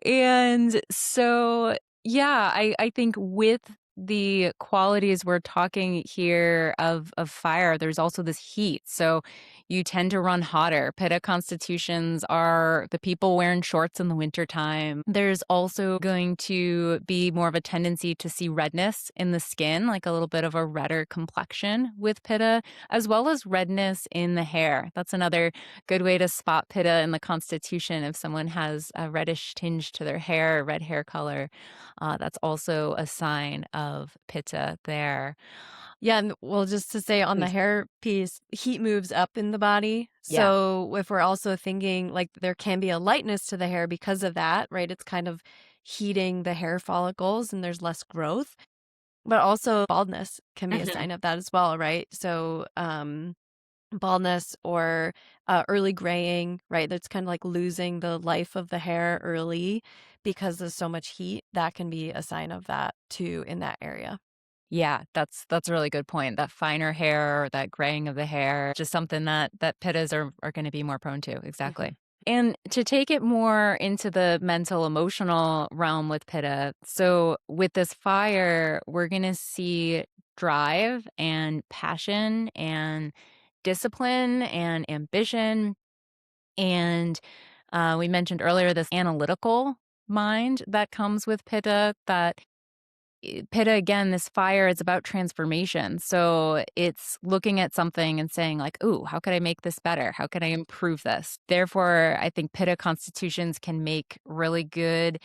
And so yeah, I think with the qualities we're talking here of fire, there's also this heat. So you tend to run hotter. Pitta constitutions are the people wearing shorts in the wintertime. There's also going to be more of a tendency to see redness in the skin, like a little bit of a redder complexion with pitta, as well as redness in the hair. That's another good way to spot pitta in the constitution. If someone has a reddish tinge to their hair, red hair color, that's also a sign of pitta there. Yeah, and well, just to say on the Please. hair piece, heat moves up in the body. Yeah. So if we're also thinking like there can be a lightness to the hair because of that, right? It's kind of heating the hair follicles and there's less growth. But also baldness can be a Mhm. sign of that as well, right? So baldness or early graying, right? That's kind of like losing the life of the hair early because there's so much heat. That can be a sign of that too in that area. Yeah, that's a really good point. That finer hair or that graying of the hair, just something that pittas are going to be more prone to. Hmm. Exactly. And to take it more into the mental emotional realm with pitta, so with this fire, we're going to see drive and passion and discipline and ambition. And we mentioned earlier this analytical mind that comes with Pitta, that Pitta, again, this fire is about transformation. So it's looking at something and saying, like, ooh, how could I make this better? How can I improve this? Therefore, I think Pitta constitutions can make really good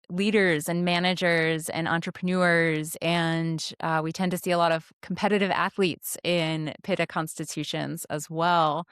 leaders and managers and entrepreneurs. And we tend to see a lot of competitive athletes in Pitta constitutions as well.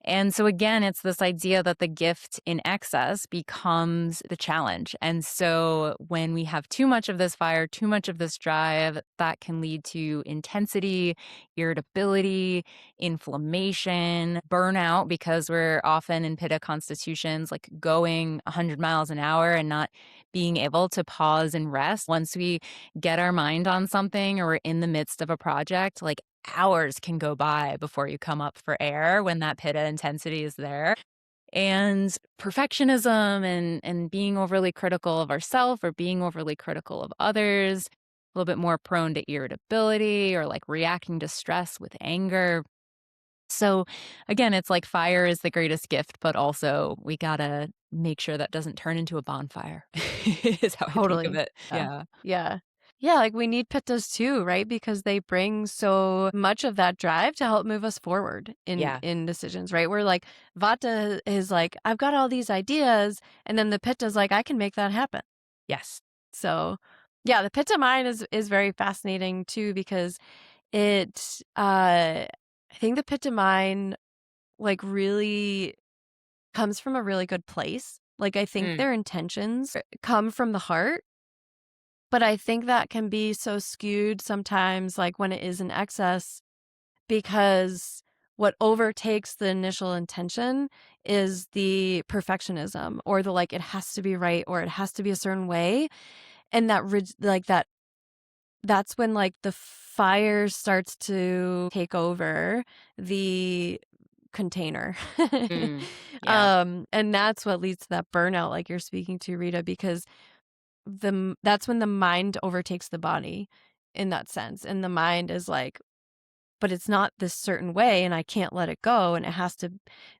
And so, again, it's this idea that the gift in excess becomes the challenge. And so, when we have too much of this fire, too much of this drive, that can lead to intensity, irritability, inflammation, burnout, because we're often in Pitta constitutions, like going 100 miles an hour and not being able to pause and rest. Once we get our mind on something or we're in the midst of a project, like hours can go by before you come up for air when that Pitta intensity is there. And perfectionism and being overly critical of ourselves or being overly critical of others, a little bit more prone to irritability or like reacting to stress with anger. So again, it's like fire is the greatest gift, but also we gotta make sure that doesn't turn into a bonfire, is how I think of Totally. it. Yeah. Yeah. Yeah. Yeah, like, we need pittas too, right? Because they bring so much of that drive to help move us forward Yeah. in decisions, right? Where, like, Vata is like, "I've got all these ideas," and then the pitta's like, "I can make that happen." Yes. So, yeah, the pitta mind is very fascinating too because it, I think the pitta mind, like, really comes from a really good place. Like, I think Mm, their intentions come from the heart. But I think that can be so skewed sometimes, like, when it is in excess, because what overtakes the initial intention is the perfectionism or the, like, it has to be right or it has to be a certain way, and that's when, like, the fire starts to take over the container. mm. Yeah. And that's what leads to that burnout like you're speaking to, Rita, because that's when the mind overtakes the body in that sense, and the mind is like, "But it's not this certain way, and I can't let it go, and it has to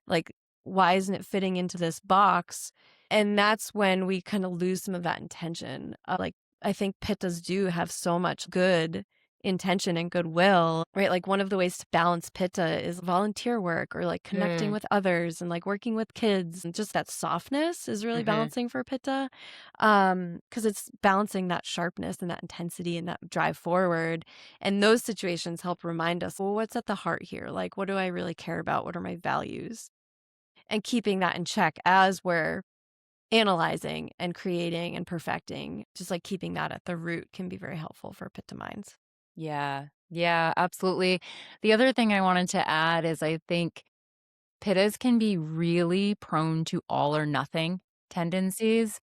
like, why isn't it fitting into this box?" And that's when we kinda lose some of that intention, like, I think pittas do have so much good intention and goodwill, right? Like, one of the ways to balance pitta is volunteer work or, like, connecting Mm, with others and, like, working with kids, and just that softness is really mhm. balancing for pitta, because it's balancing that sharpness and that intensity and that drive forward, and those situations help remind us, "Well, what's at the heart here? Like, what do I really care about? What are my values?" And keeping that in check as we're analyzing and creating and perfecting, just, like, keeping that at the root can be very helpful for pitta minds. Yeah. Yeah, absolutely. The other thing I wanted to add is I think pittas can be really prone to all or nothing tendencies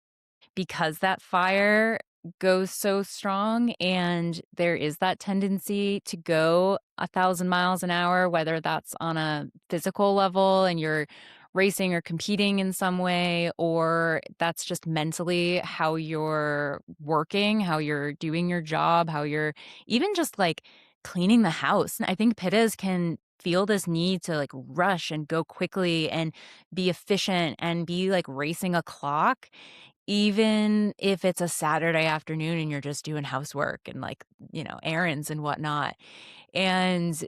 because that fire goes so strong and there is that tendency to go 1,000 miles an hour, whether that's on a physical level and you're racing or competing in some way, or that's just mentally how you're working, how you're doing your job, how you're even just like cleaning the house. I think pittas can feel this need to like rush and go quickly and be efficient and be like racing a clock even if it's a Saturday afternoon and you're just doing housework and, like, errands and whatnot. And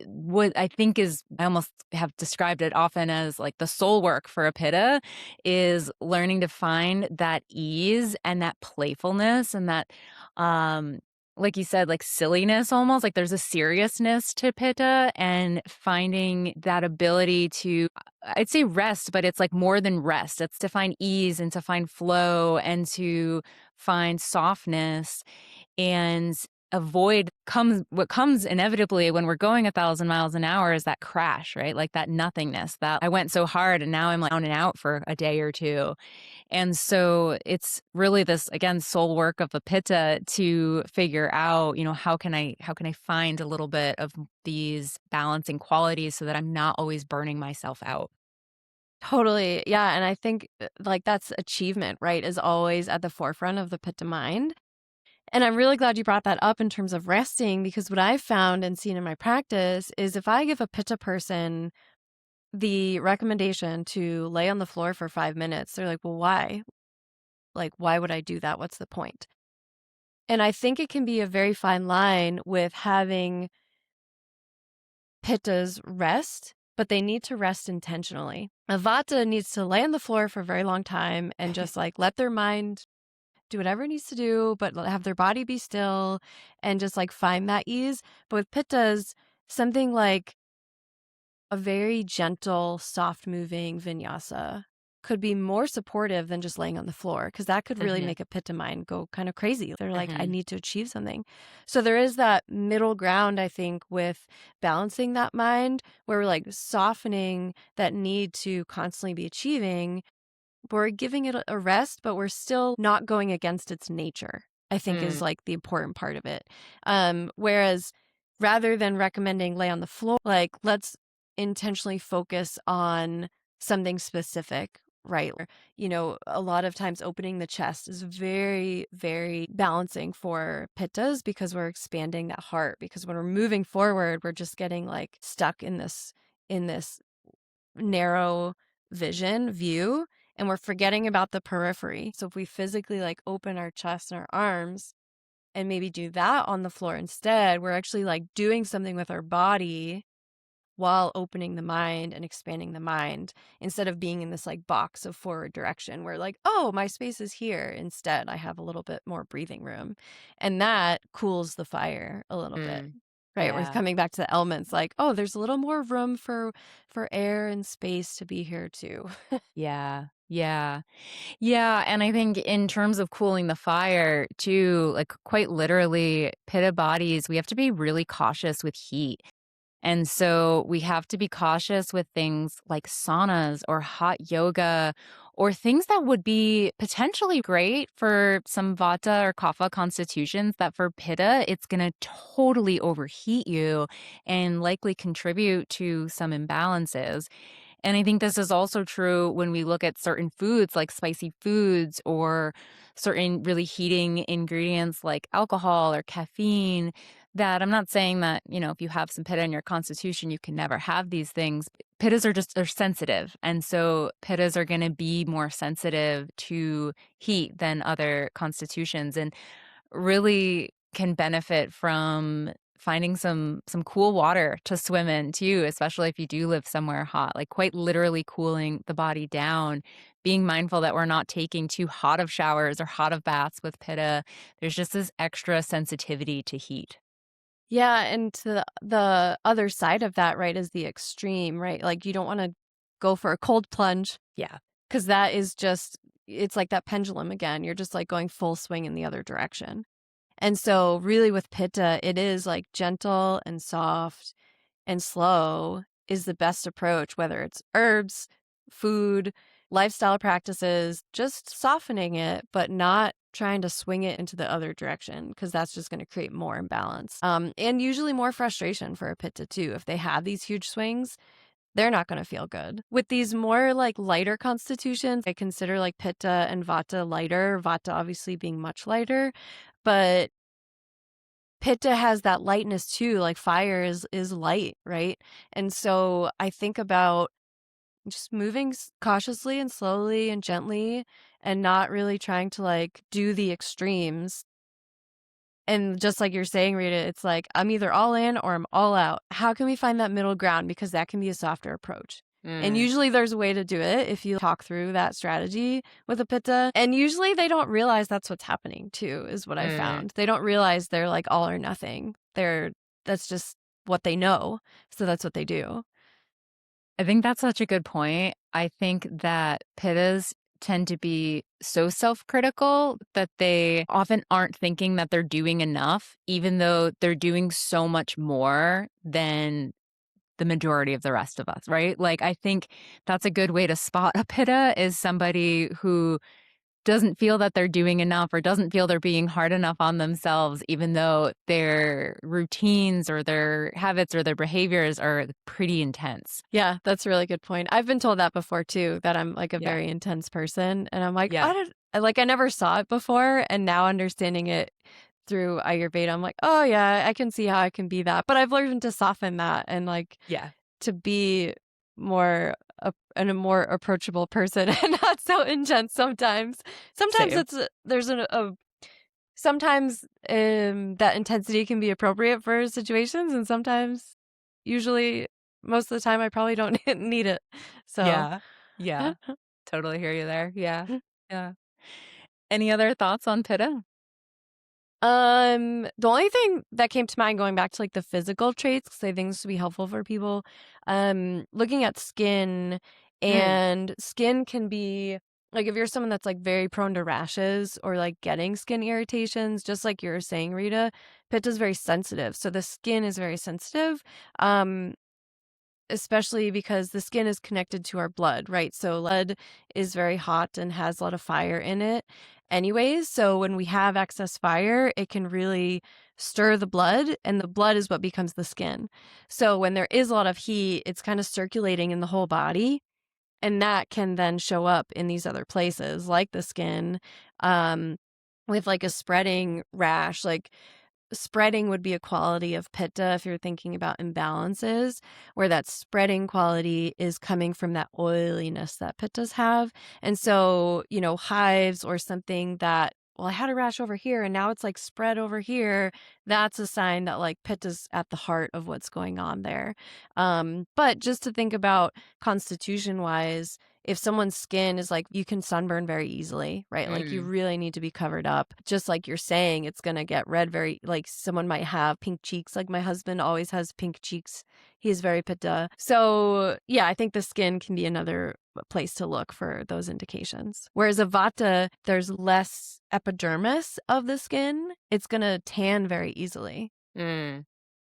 what I think is I almost have described it often as, like, the soul work for a Pitta is learning to find that ease and that playfulness and that, um, like you said, like, silliness almost, like, there's a seriousness to Pitta and finding that ability to I'd say rest, but it's, like, more than rest. It's to find ease and to find flow and to find softness and avoid comes what comes inevitably when we're going 1,000 miles an hour is that crash, right? Like that nothingness that I went so hard and now I'm like down and out for a day or two. And so it's really this again soul work of a pitta to figure out, how can I find a little bit of these balancing qualities so that I'm not always burning myself out. Totally, yeah, and I think, like, that's achievement, right, is always at the forefront of the pitta mind. And I'm really glad you brought that up in terms of resting, because what I've found and seen in my practice is if I give a Pitta person the recommendation to lay on the floor for 5 minutes, they're like, well, why? Like, why would I do that? What's the point? And I think it can be a very fine line with having Pittas rest, but they need to rest intentionally. A Vata needs to lay on the floor for a very long time and just like let their mind do whatever it needs to do, but have their body be still and just like find that ease. But with Pittas, something like a very gentle, soft moving vinyasa could be more supportive than just laying on the floor, because that could really Mhm, make a Pitta mind go kind of crazy. They're like, I mhm, need to achieve something. So there is that middle ground, I think, with balancing that mind where we're like softening that need to constantly be achieving. We're giving it a rest, but we're still not going against its nature, I think is mm, like the important part of it. Whereas rather than recommending lay on the floor, like let's intentionally focus on something specific, right? A lot of times opening the chest is very, very balancing for pittas because we're expanding that heart. Because when we're moving forward, we're just getting like stuck in this narrow view, and we're forgetting about the periphery. So if we physically like open our chest and our arms and maybe do that on the floor instead, we're actually like doing something with our body while opening the mind and expanding the mind, instead of being in this like box of forward direction where like, oh, my space is here. Instead, I have a little bit more breathing room. And that cools the fire a little bit. mm. Right. We're Yeah, coming back to the elements like, oh, there's a little more room for air and space to be here too. yeah, yeah. Yeah, and I think in terms of cooling the fire too, like, quite literally, Pitta bodies, we have to be really cautious with heat. And so we have to be cautious with things like saunas or hot yoga or things that would be potentially great for some Vata or Kapha constitutions that for Pitta, it's going to totally overheat you and likely contribute to some imbalances. And I think this is also true when we look at certain foods like spicy foods or certain really heating ingredients like alcohol or caffeine. That I'm not saying that, if you have some pitta in your constitution, you can never have these things. Pittas are sensitive. And so pittas are going to be more sensitive to heat than other constitutions. And really can benefit from finding some cool water to swim in too, especially if you do live somewhere hot, like quite literally cooling the body down, being mindful that we're not taking too hot of showers or hot of baths with pitta. There's just this extra sensitivity to heat. Yeah, and to the other side of that, right, is the extreme, right? Like you don't want to go for a cold plunge, Yeah. because that is just, it's like that pendulum again. You're just like going full swing in the other direction. And so, really, with Pitta, it is like gentle and soft and slow is the best approach, whether it's herbs, food, lifestyle practices, just softening it, but not trying to swing it into the other direction, because that's just going to create more imbalance. And usually more frustration for a Pitta too. If they have these huge swings, they're not going to feel good. With these more like lighter constitutions, I consider like Pitta and Vata lighter, Vata obviously being much lighter, but Pitta has that lightness too, like fire is light, right? And so I think about just moving cautiously and slowly and gently, and not really trying to like do the extremes. And just like you're saying, Rita, it's like I'm either all in or I'm all out. How can we find that middle ground? Because that can be a softer approach. And Mm, usually there's a way to do it if you talk through that strategy with a pitta. And usually they don't realize that's what's happening too, is what I mm. found. They don't realize they're like all or nothing. That's just what they know. So that's what they do. I think that's such a good point. I think that pittas tend to be so self-critical that they often aren't thinking that they're doing enough, even though they're doing so much more than the majority of the rest of us, right? Like, I think that's a good way to spot a pitta is somebody who doesn't feel that they're doing enough or doesn't feel they're being hard enough on themselves, even though their routines or their habits or their behaviors are pretty intense. Yeah, that's a really good point. I've been told that before too, that I'm like a Yeah. very intense person. And I'm like, Yeah. I never saw it before. And now understanding it through Ayurveda, I'm like, "Oh, yeah, I can see how I can be that." But I've learned to soften that and, like, Yeah. to be more and a more approachable person and not so intense sometimes. Sometimes Same. it's there's sometimes, that intensity can be appropriate for situations, and sometimes usually, most of the time, I probably don't need it. So Yeah. Yeah. Totally hear you there. Yeah. Yeah. Any other thoughts on Pitta? The only thing that came to mind going back to, like, the physical traits, 'cause I think this would be helpful for people, looking at skin, Mm. and skin can be like, if you're someone that's, like, very prone to rashes or, like, getting skin irritations, just like you were saying, Rita, Pitta is very sensitive, so the skin is very sensitive, um, especially because the skin is connected to our blood, right? So blood is very hot and has a lot of fire in it anyways. So when we have excess fire, it can really stir the blood, and the blood is what becomes the skin. So when there is a lot of heat, it's kind of circulating in the whole body. And that can then show up in these other places, like the skin, um, with like a spreading rash. Like spreading would be a quality of pitta if you're thinking about imbalances, where that spreading quality is coming from that oiliness that pittas have. And so, hives or something that, well, I had a rash over here and now it's like spread over here. That's a sign that like pitta's at the heart of what's going on there. But just to think about constitution wise, if someone's skin is like you can sunburn very easily, right? Like you Mm. really need to be covered up. Just like you're saying, it's going to get red very like someone might have pink cheeks. Like my husband always has pink cheeks. He's very pitta. So, yeah, I think the skin can be another place to look for those indications. Whereas a vata, there's less epidermis of the skin. It's going to tan very easily. Mm.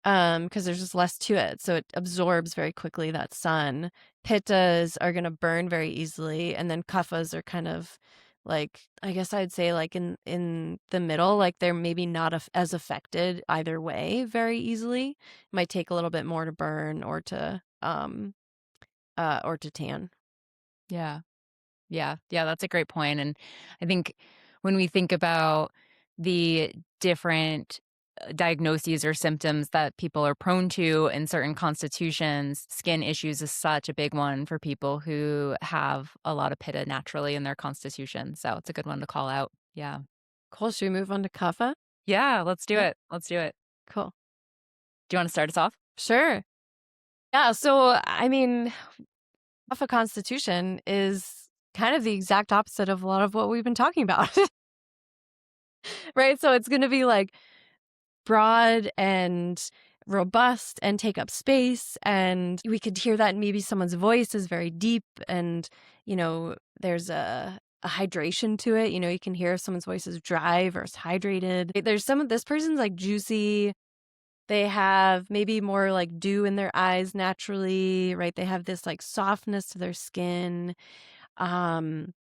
Because there's just less to it, so it absorbs very quickly that sun. Pittas are gonna burn very easily, and then kaphas are kind of like, I guess I'd say, like, in the middle, like, they're maybe not as affected either way very easily. Might take a little bit more to burn or to tan. Yeah. Yeah, yeah, that's a great point, and I think when we think about the different, diagnoses or symptoms that people are prone to in certain constitutions, skin issues is such a big one for people who have a lot of pitta naturally in their constitution, so it's a good one to call out. Yeah. Cool, should we move on to kapha? Yeah, let's do Yeah, it, let's do it. cool. Do you wanna start us off? Sure. Yeah, so, I mean, Kapha constitution is kind of the exact opposite of a lot of what we've been talking about, right? So it's going to be like broad and robust and take up space. And we could hear that maybe someone's voice is very deep and, there's a hydration to it. You can hear if someone's voice is dry versus hydrated. There's some of this person's like juicy. They have maybe more like dew in their eyes naturally, right? They have this like softness to their skin. Um,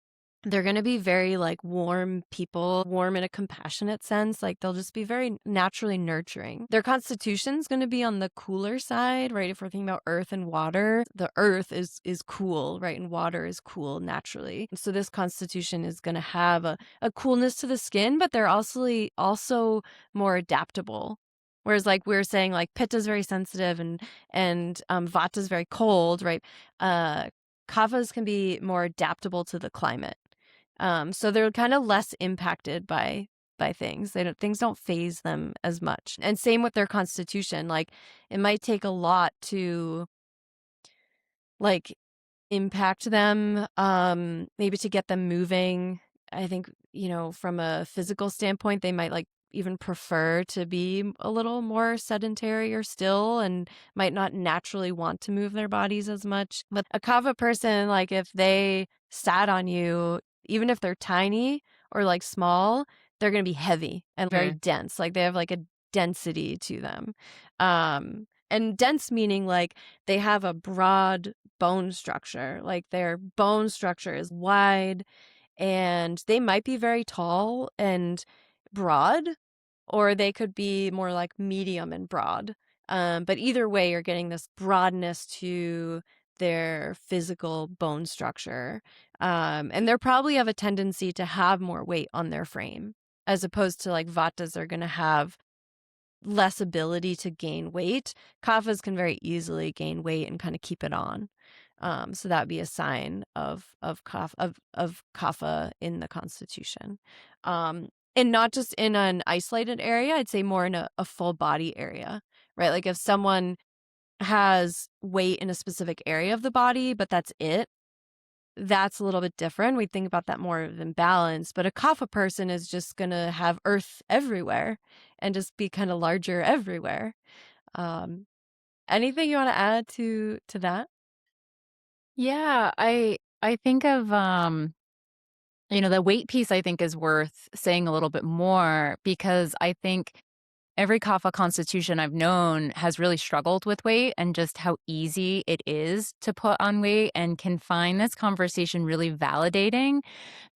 they're going to be very like warm people, warm in a compassionate sense. Like they'll just be very naturally nurturing. Their constitution's going to be on the cooler side, right? If we're thinking about earth and water, the earth is cool, right? And water is cool naturally. So this constitution is going to have a coolness to the skin, but they're also more adaptable. Whereas like we were saying, like pitta is very sensitive and vata is very cold, right? Uh Kaphas can be more adaptable to the climate. So they're kind of less impacted by things. Things don't phase them as much. And same with their constitution. Like it might take a lot to like impact them, maybe to get them moving. I think, from a physical standpoint, they might like even prefer to be a little more sedentary or still and might not naturally want to move their bodies as much. But a kava person, like if they sat on you, even if they're tiny or like small, they're going to be heavy and very Mhm. dense. Like they have like a density to them. And dense meaning like they have a broad bone structure. Like their bone structure is wide and they might be very tall and broad, or they could be more like medium and broad. But either way, you're getting this broadness to their physical bone structure. And they're probably have a tendency to have more weight on their frame. as opposed to like Vatas are going to have less ability to gain weight. Kaphas can very easily gain weight and kind of keep it on. So that'd be a sign of kapha in the constitution, and not just in an isolated area. I'd say more in a full body area, right? Like if someone has weight in a specific area of the body, but that's it. That's a little bit different. We think about that more of imbalance, but a kapha person is just gonna have earth everywhere and just be kind of larger everywhere. Um, Anything you want to add to that? Yeah, I think of the weight piece I think is worth saying a little bit more because I think every Kapha constitution I've known has really struggled with weight and just how easy it is to put on weight and can find this conversation really validating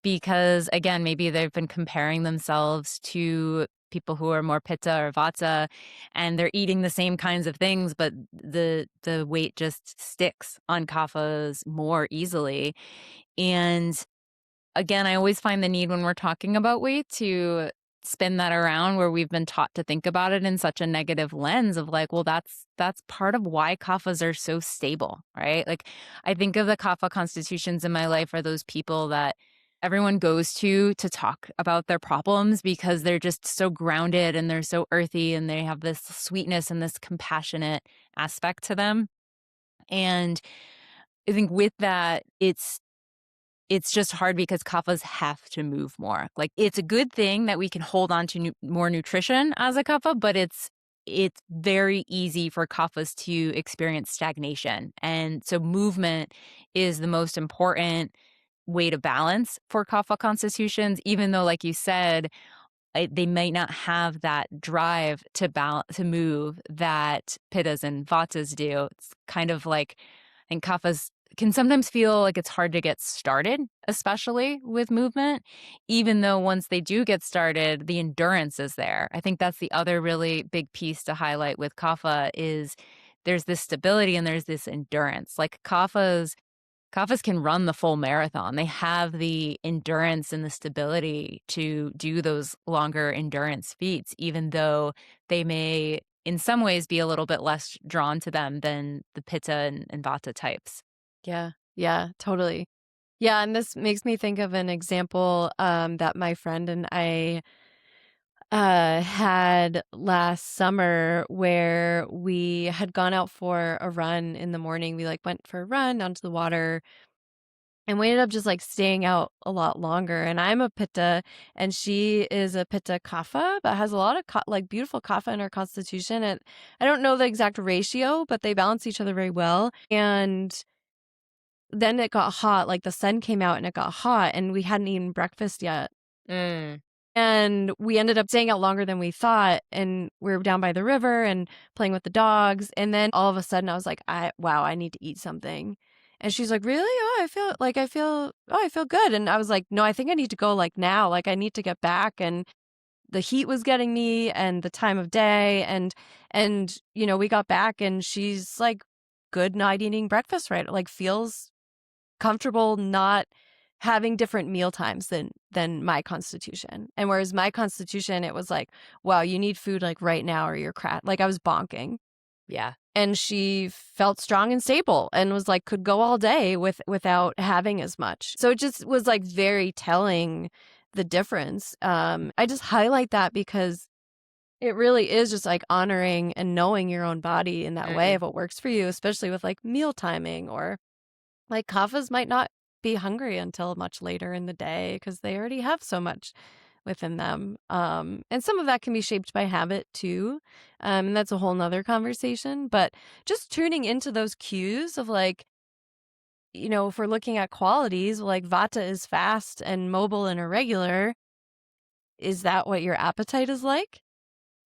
because, again, maybe they've been comparing themselves to people who are more Pitta or Vata and they're eating the same kinds of things, but the weight just sticks on Kaphas more easily. And again, I always find the need when we're talking about weight to spin that around where we've been taught to think about it in such a negative lens of like, well, that's part of why kaphas are so stable, right? Like I think of the kapha constitutions in my life are those people that everyone goes to talk about their problems because they're just so grounded and they're so earthy and they have this sweetness and this compassionate aspect to them. And I think with that, it's just hard because kaphas have to move more. Like, it's a good thing that we can hold on to more nutrition as a kapha, but it's very easy for kaphas to experience stagnation. And so movement is the most important way to balance for kapha constitutions, even though, like you said, they might not have that drive to move that pittas and vatas do. It's kind of like, I think kaphas can sometimes feel like it's hard to get started, especially with movement, even though once they do get started, the endurance is there. I think that's the other really big piece to highlight with kapha is there's this stability and there's this endurance. Like Kaphas can run the full marathon. They have the endurance and the stability to do those longer endurance feats, even though they may, in some ways, be a little bit less drawn to them than the Pitta and Vata types. Yeah, yeah, totally. Yeah, and this makes me think of an example that my friend and I had last summer where we had gone out for a run in the morning. We like went for a run onto the water and we ended up just like staying out a lot longer. And I'm a Pitta and she is a Pitta Kapha, but has a lot of like beautiful Kapha in her constitution. And I don't know the exact ratio, but they balance each other very well. And then it got hot, like the sun came out and it got hot and we hadn't eaten breakfast yet. Mm. And we ended up staying out longer than we thought, and we were down by the river and playing with the dogs, and then all of a sudden I was like, wow, I need to eat something." And she's like, "Really? Oh, I feel good." And I was like, "No, I think I need to go like now. Like I need to get back." And the heat was getting me and the time of day and we got back and she's like good not eating breakfast, right? Like feels comfortable not having different meal times than my constitution. And whereas my constitution, it was like, wow, you need food like right now or you're like I was bonking. Yeah. And she felt strong and stable and was like could go all day without having as much. So it just was like very telling the difference. I just highlight that because it really is just like honoring and knowing your own body in that way Mm. of what works for you, especially with like meal timing or like kaphas might not be hungry until much later in the day because they already have so much within them. And some of that can be shaped by habit too. And that's a whole nother conversation. But just tuning into those cues of like, if we're looking at qualities, like Vata is fast and mobile and irregular. Is that what your appetite is like?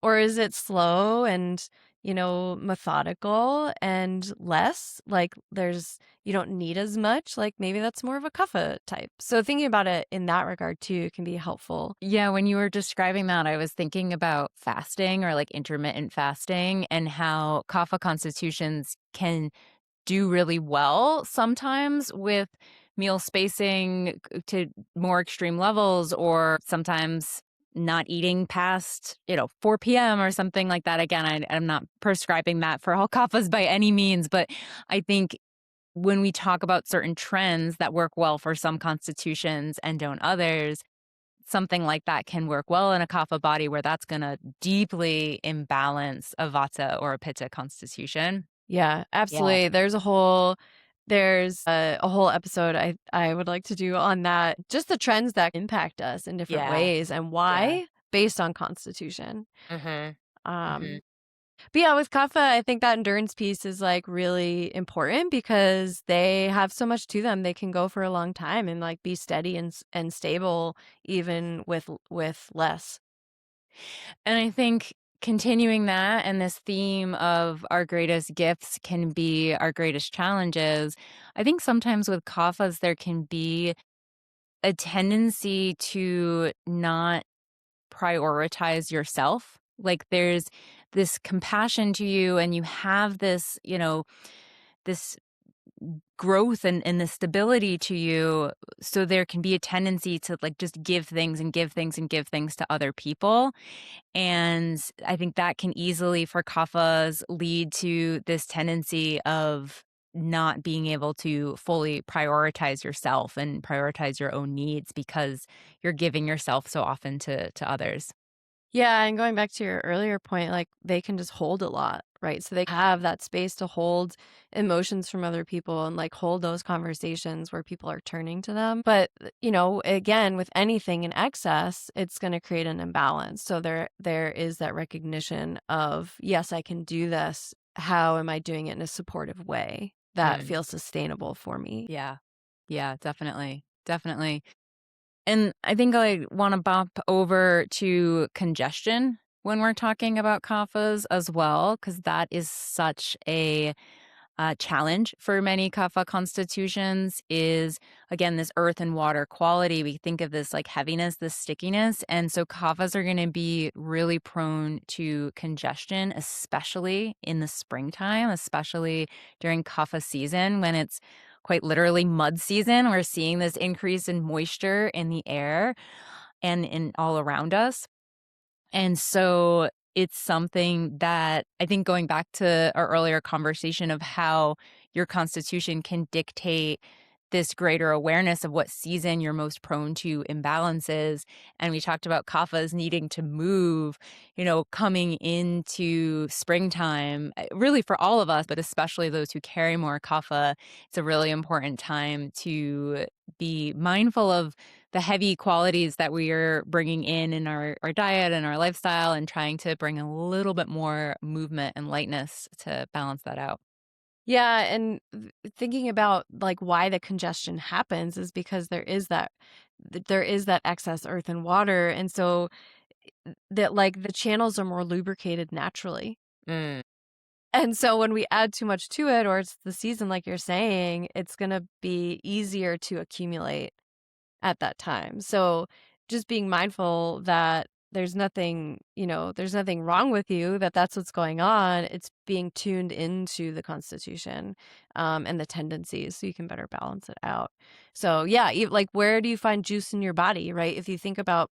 Or is it slow and, methodical and less? Like you don't need as much. Like maybe that's more of a kapha type. So thinking about it in that regard too can be helpful. Yeah, when you were describing that, I was thinking about fasting or like intermittent fasting and how kapha constitutions can do really well sometimes with meal spacing to more extreme levels, or sometimes not eating past, 4 p.m. or something like that. Again, I'm not prescribing that for all kaphas by any means, but I think when we talk about certain trends that work well for some constitutions and don't others, something like that can work well in a kapha body where that's going to deeply imbalance a vata or a pitta constitution. Yeah, Yeah. absolutely. There's a whole episode I would like to do on that, just the trends that impact us in different Yeah. ways and Yeah. why based on constitution. Mhm. Mhm. Um, but yeah, with Kapha, I think that endurance piece is like really important because they have so much to them. They can go for a long time and like be steady and stable even with less. And I think continuing that and this theme of our greatest gifts can be our greatest challenges. I think sometimes with kaphas, there can be a tendency to not prioritize yourself. Like there's this compassion to you, and you have this, this growth and the stability to you. So there can be a tendency to like just give things and give things and give things to other people. And I think that can easily, for kaphas, lead to this tendency of not being able to fully prioritize yourself and prioritize your own needs because you're giving yourself so often to others. Yeah, and going back to your earlier point, like they can just hold a lot, right? So they have that space to hold emotions from other people and like hold those conversations where people are turning to them. But again, with anything in excess, it's going to create an imbalance. So there is that recognition of, yes, I can do this. How am I doing it in a supportive way that Mm. feels sustainable for me? Yeah. Yeah, definitely. Definitely. And I think I want to bump over to congestion when we're talking about kaphas as well, because that is such a challenge for many kapha constitutions is, again, this earth and water quality. We think of this like heaviness, this stickiness. And so kaphas are going to be really prone to congestion, especially in the springtime, especially during kapha season when it's quite literally mud season. We're seeing this increase in moisture in the air and in all around us. And so it's something that I think, going back to our earlier conversation of how your constitution can dictate this greater awareness of what season you're most prone to imbalances. And we talked about kaphas needing to move, coming into springtime, really for all of us, but especially those who carry more kapha. It's a really important time to be mindful of the heavy qualities that we are bringing in our diet and our lifestyle, and trying to bring a little bit more movement and lightness to balance that out. Yeah, and thinking about like why the congestion happens is because there is that excess earth and water, and so that like the channels are more lubricated naturally. Mm, And so when we add too much to it or it's the season like you're saying, it's going to be easier to accumulate at that time. So just being mindful that there's nothing wrong with you, that that's what's going on. It's being tuned into the constitution and the tendencies so you can better balance it out. So yeah, like where do you find juice in your body, right? If you think about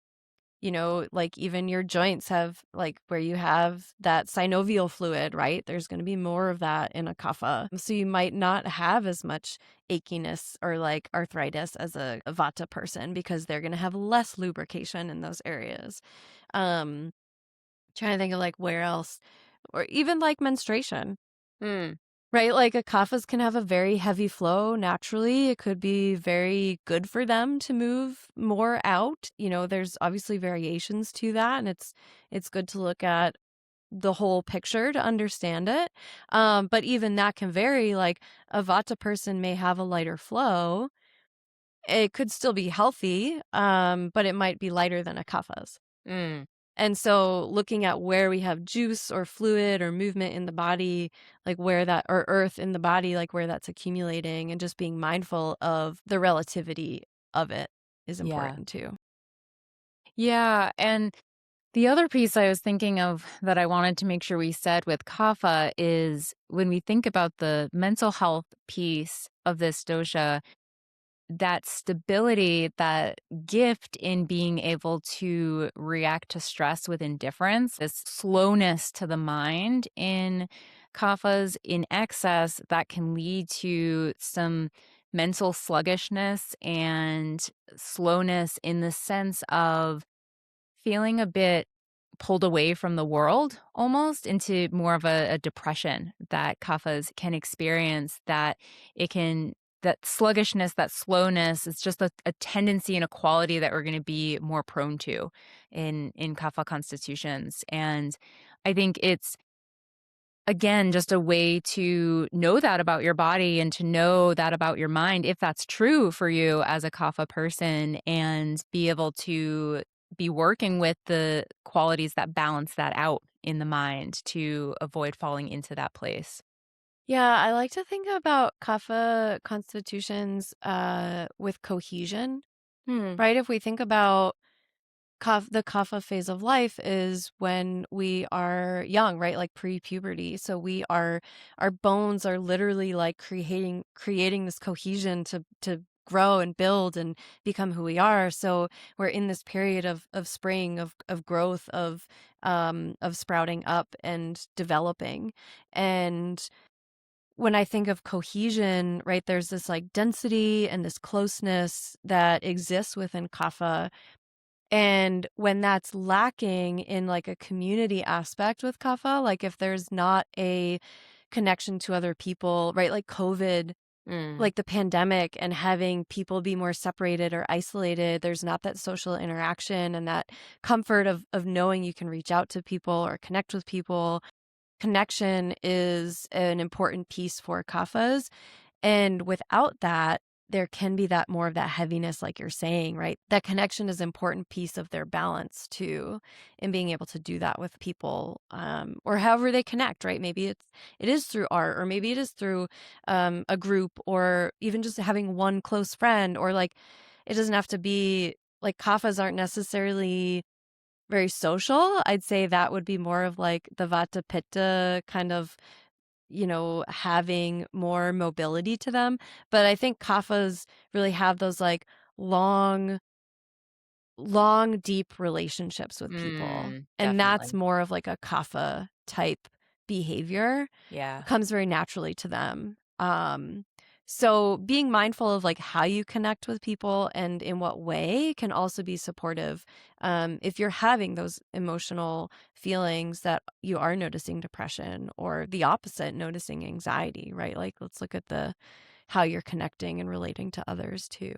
like even your joints have like where you have that synovial fluid, right? There's going to be more of that in a kapha. So you might not have as much achiness or like arthritis as a vata person because they're going to have less lubrication in those areas. Um Trying to think of like where else, or even like menstruation. mm, Right, like, akafas can have a very heavy flow naturally. It could be very good for them to move more out. There's obviously variations to that, and it's good to look at the whole picture to understand it. But even that can vary, like, a Vata person may have a lighter flow. It could still be healthy, but it might be lighter than a Kapha's. mm. And so looking at where we have juice or fluid or movement in the body, like where that or earth in the body, like where that's accumulating and just being mindful of the relativity of it is Yeah. important too. Yeah. And the other piece I was thinking of that I wanted to make sure we said with kapha is when we think about the mental health piece of this dosha, that stability, that gift in being able to react to stress with indifference, this slowness to the mind in kaphas in excess that can lead to some mental sluggishness and slowness in the sense of feeling a bit pulled away from the world almost into more of a depression that kaphas can experience, that it can that sluggishness, that slowness, it's just a tendency and a quality that we're going to be more prone to in kapha constitutions. And I think it's again just a way to know that about your body and to know that about your mind if that's true for you as a kapha person, and be able to be working with the qualities that balance that out in the mind to avoid falling into that place. Yeah, I like to think about kapha constitutions with cohesion, Hmm. right? If we think about the kapha phase of life is when we are young, right? Like pre-puberty. So our bones are literally like creating this cohesion to grow and build and become who we are. So we're in this period of spring, of growth, of sprouting up and developing. And when I think of cohesion, right, there's this like density and this closeness that exists within kapha, and when that's lacking in like a community aspect with kapha, like if there's not a connection to other people, right? Like COVID, Mm. like the pandemic and having people be more separated or isolated, there's not that social interaction and that comfort of knowing you can reach out to people or connect with people. Connection is an important piece for kaphas. And without that, there can be that more of that heaviness, like you're saying, right? That connection is an important piece of their balance too, in being able to do that with people, or however they connect, right? Maybe it is through art, or maybe it is through a group, or even just having one close friend, or like it doesn't have to be like kaphas aren't necessarily very social. I'd say that would be more of like the Vata Pitta kind of, having more mobility to them. But I think kaphas really have those like long, long, deep relationships with people. Mm. And that's Definitely. more of like a kapha type behavior, Yeah. comes very naturally to them. So being mindful of like how you connect with people and in what way can also be supportive. If you're having those emotional feelings that you are noticing depression, or the opposite, noticing anxiety, right? Like let's look at the how you're connecting and relating to others too.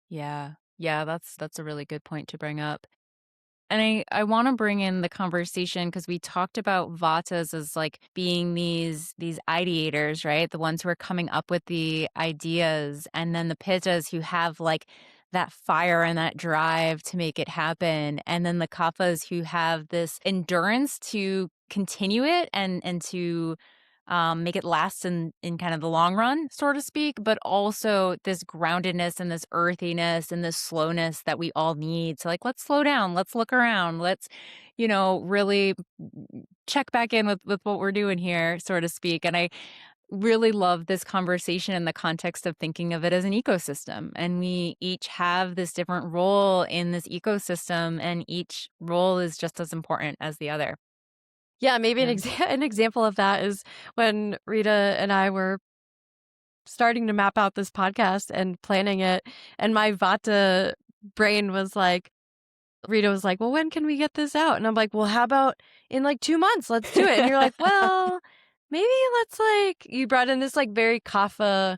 Yeah. Yeah, that's a really good point to bring up. And I wanna bring in the conversation because we talked about Vatas as, like, being these ideators, right? The ones who are coming up with the ideas, and then the Pittas who have, like, that fire and that drive to make it happen, and then the Kaphas who have this endurance to continue it and to, make it last in kind of the long run, so to speak, but also this groundedness and this earthiness and this slowness that we all need. So, like, let's slow down, let's look around, let's, really check back in with what we're doing here, so to speak. And I really love this conversation in the context of thinking of it as an ecosystem. And we each have this different role in this ecosystem, and each role is just as important as the other. Yeah, maybe Yeah. an example of that is when Rita and I were starting to map out this podcast and planning it, and my Vata brain was like, Rita was like, "Well, when can we get this out?" And I'm like, "Well, how about in like 2 months? Let's do it." And you're like, "Well, maybe let's like," you brought in this like very kapha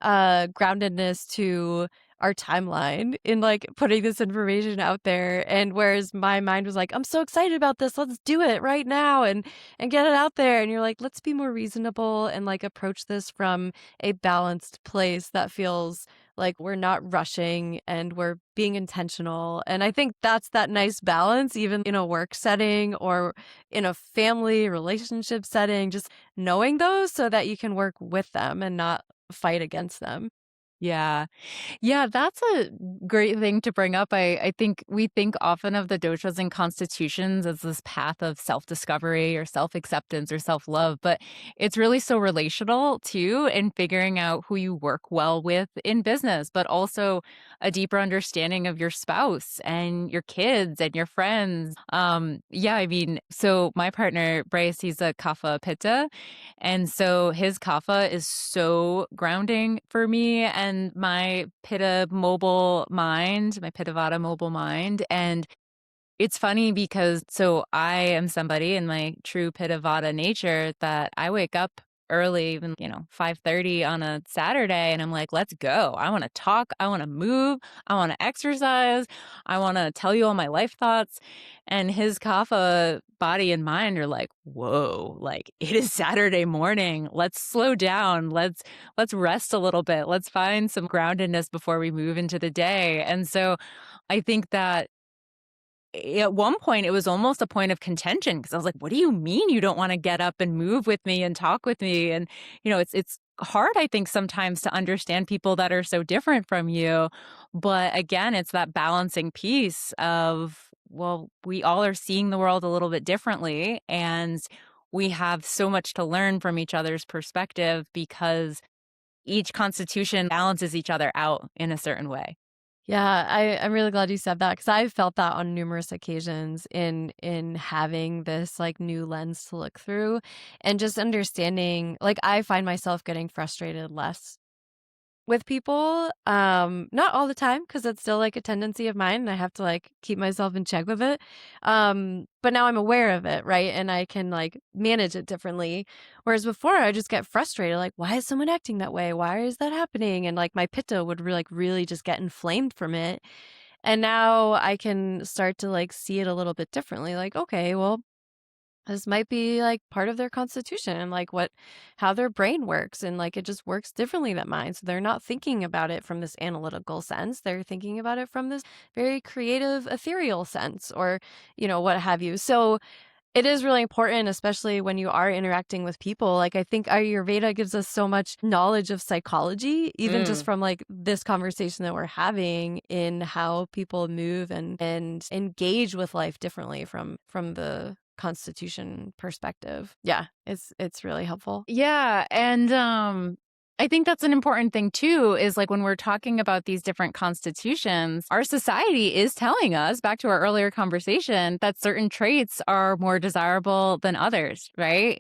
groundedness to our timeline in like putting this information out there, and whereas my mind was like, I'm so excited about this, let's do it right now and get it out there, and you're like, let's be more reasonable and like approach this from a balanced place that feels like we're not rushing and we're being intentional. And I think that's that nice balance even in a work setting or in a family relationship setting, just knowing those so that you can work with them and not fight against them. Yeah. Yeah, that's a great thing to bring up. I think we think often of the doshas and constitutions as this path of self-discovery or self-acceptance or self-love, but it's really so relational too in figuring out who you work well with in business, but also a deeper understanding of your spouse and your kids and your friends. Yeah, I mean, so my partner Bryce, he's a Kapha Pitta, and so his kapha is so grounding for me and my pitta mobile mind, my pitta vata mobile mind. And it's funny because so I am somebody in my true pitta vata nature that I wake up early, even, 5:30 on a Saturday, and I'm like, let's go. I want to talk. I want to move. I want to exercise. I want to tell you all my life thoughts. And his kapha body and mind are like, whoa, like it is Saturday morning. Let's slow down. Let's rest a little bit. Let's find some groundedness before we move into the day. And so I think that at one point, it was almost a point of contention because I was like, "What do you mean you don't wanna get up and move with me and talk with me?" And, it's hard, I think, sometimes to understand people that are so different from you. But again, it's that balancing piece of, well, we all are seeing the world a little bit differently, and we have so much to learn from each other's perspective because each constitution balances each other out in a certain way. Yeah, I'm really glad you said that because I've felt that on numerous occasions in having this like new lens to look through and just understanding like I find myself getting frustrated less with people, not all the time, because it's still, like, a tendency of mine, and I have to, like, keep myself in check with it, but now I'm aware of it, right, and I can, like, manage it differently, whereas before, I just get frustrated, like, "Why is someone acting that way? Why is that happening?" And, like, my pitta would really just get inflamed from it, and now I can start to, like, see it a little bit differently, like, "Okay, well, this might be like part of their constitution and like what how their brain works and like it just works differently than mine. So they're not thinking about it from this analytical sense. They're thinking about it from this very creative, ethereal sense or, what have you. So it is really important, especially when you are interacting with people. Like I think Ayurveda gives us so much knowledge of psychology, even just Mm. from like this conversation that we're having in how people move and engage with life differently from the constitution perspective. Yeah, it's really helpful. Yeah, and, I think that's an important thing too, is, like, when we're talking about these different constitutions, our society is telling us, back to our earlier conversation, that certain traits are more desirable than others, right?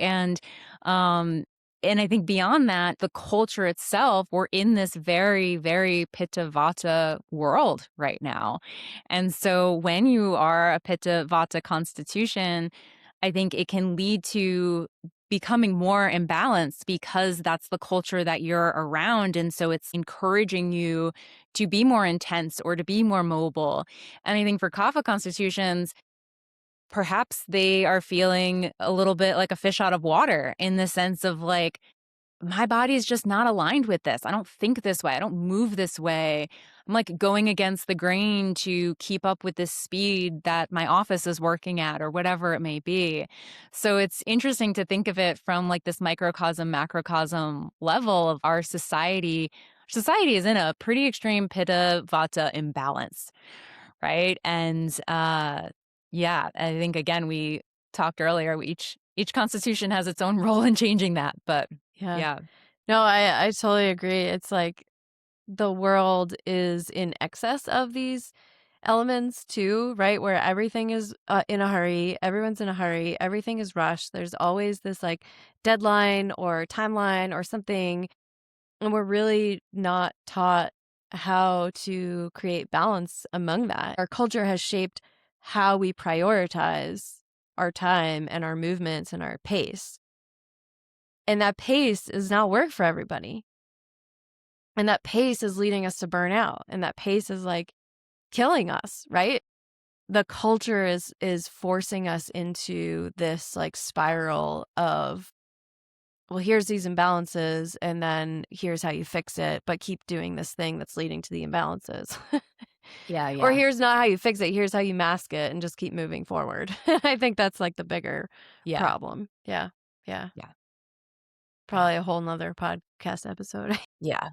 Um, and I think beyond that, the culture itself, we're in this very, very Pitta Vata world right now. And so when you are a Pitta Vata constitution, I think it can lead to becoming more imbalanced because that's the culture that you're around. And so it's encouraging you to be more intense or to be more mobile. And I think for Kapha constitutions, perhaps they are feeling a little bit like a fish out of water in the sense of like, my body's just not aligned with this. I don't think this way. I don't move this way. I'm like going against the grain to keep up with this speed that my office is working at or whatever it may be. So it's interesting to think of it from like this microcosm, macrocosm level of our society. Society is in a pretty extreme pitta vata imbalance, right? And yeah, I think again we talked earlier, each constitution has its own role in changing that, but Yeah. yeah. No, I totally agree. It's like the world is in excess of these elements too, right? Where everything is in a hurry, everyone's in a hurry, everything is rushed. There's always this like deadline or timeline or something. And we're really not taught how to create balance among that. Our culture has shaped how we prioritize our time and our movements and our pace. And that pace does not work for everybody. And that pace is leading us to burnout. And that pace is like killing us, right? The culture is forcing us into this like spiral of well here's these imbalances and then here's how you fix it but keep doing this thing that's leading to the imbalances Yeah, or yeah. here's not how you fix it, here's how you mask it and just keep moving forward. I think that's like the bigger Yeah, problem. Yeah, yeah, yeah, yeah, probably a whole nother podcast episode. yeah.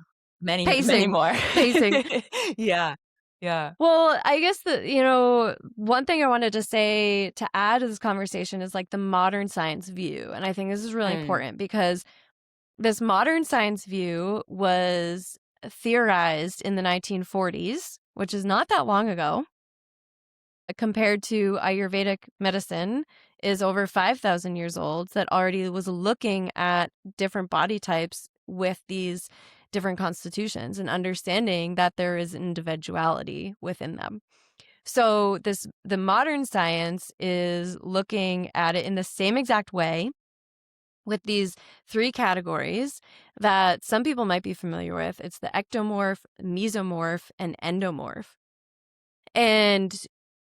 many, many Pacing, more. pacing. Yeah. Yeah. Well, I guess one thing I wanted to say to add to this conversation is like the modern science view. And I think this is really Mm. important because this modern science view was theorized in the 1940s, which is not that long ago, compared to Ayurvedic medicine is over 5,000 years old that already was looking at different body types with these different constitutions and understanding that there is individuality within them. So the modern science is looking at it in the same exact way with these three categories that some people might be familiar with. It's the ectomorph, mesomorph, and endomorph. And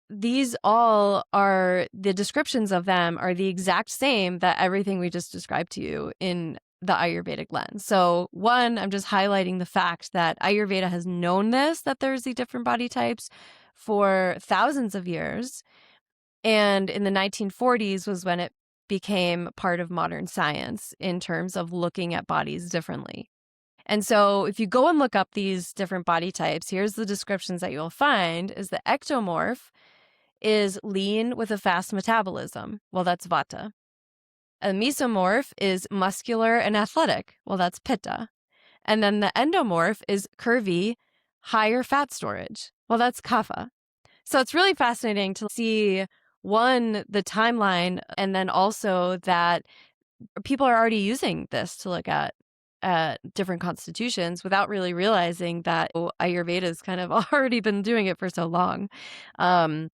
these all are the descriptions of them are the exact same that everything we just described to you in the Ayurvedic lens. So, one, I'm just highlighting the fact that Ayurveda has known this, that there's the different body types for thousands of years. And in the 1940s was when it became part of modern science in terms of looking at bodies differently. And so if you go and look up these different body types, here's the descriptions that you'll find is the ectomorph is lean with a fast metabolism. Well, that's Vata. A mesomorph is muscular and athletic. Well, that's Pitta. And then the endomorph is curvy, higher fat storage. Well, that's Kapha. So it's really fascinating to see one, the timeline, and then also that people are already using this to look at different constitutions without really realizing that Ayurveda has kind of already been doing it for so long. Um,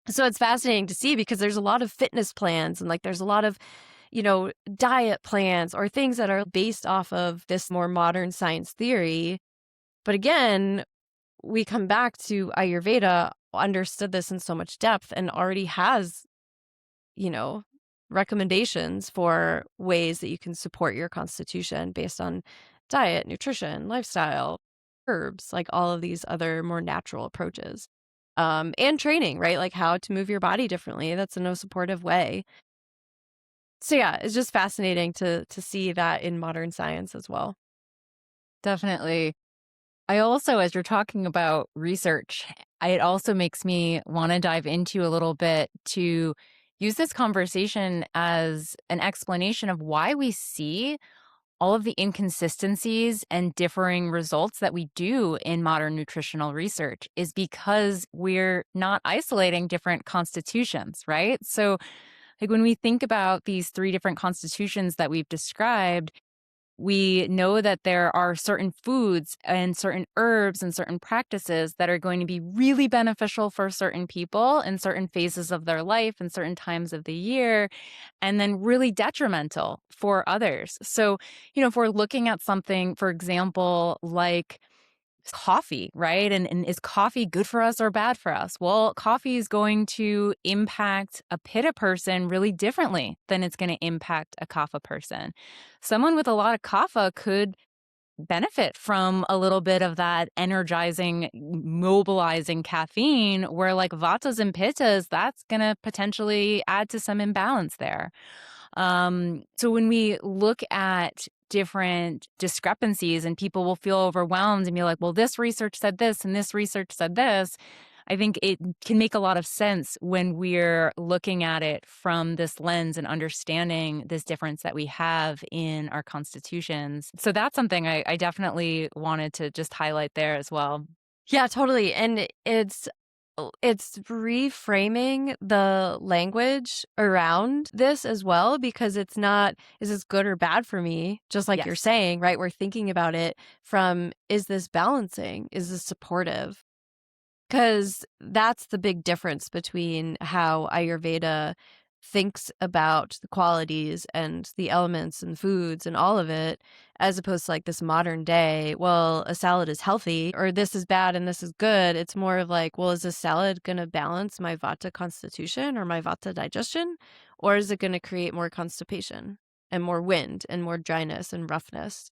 so it's fascinating to see because there's a lot of fitness plans and like there's a lot of, diet plans or things that are based off of this more modern science theory. But again, we come back to Ayurveda understood this in so much depth and already has, you know, recommendations for ways that you can support your constitution based on diet, nutrition, lifestyle, herbs, like all of these other more natural approaches. And training, right? Like how to move your body differently. That's in a supportive way. So yeah, it's just fascinating to see that in modern science as well. Definitely. I also, as you're talking about research, it also makes me want to dive into a little bit to use this conversation as an explanation of why we see all of the inconsistencies and differing results that we do in modern nutritional research is because we're not isolating different constitutions, right? So, like when we think about these three different constitutions that we've described, we know that there are certain foods and certain herbs and certain practices that are going to be really beneficial for certain people in certain phases of their life and certain times of the year, and then really detrimental for others. So, if we're looking at something, for example, like coffee, right? And is coffee good for us or bad for us? Well, coffee is going to impact a Pitta person really differently than it's going to impact a Kapha person. Someone with a lot of Kapha could benefit from a little bit of that energizing, mobilizing caffeine, where like Vatas and Pittas, that's going to potentially add to some imbalance there. So when we look at different discrepancies and people will feel overwhelmed and be like, well, this research said this and this research said this. I think it can make a lot of sense when we're looking at it from this lens and understanding this difference that we have in our constitutions. So that's something I definitely wanted to just highlight there as well. Yeah, totally. And it's reframing the language around this as well because it's not is this good or bad for me? Just like you're Yes. saying, right? We're thinking about it from is this balancing? Is this supportive? Because that's the big difference between how Ayurveda thinks about the qualities and the elements and foods and all of it, as opposed to like this modern day, well, a salad is healthy or this is bad and this is good. It's more of like, well, is this salad going to balance my Vata constitution or my Vata digestion? Or is it going to create more constipation and more wind and more dryness and roughness?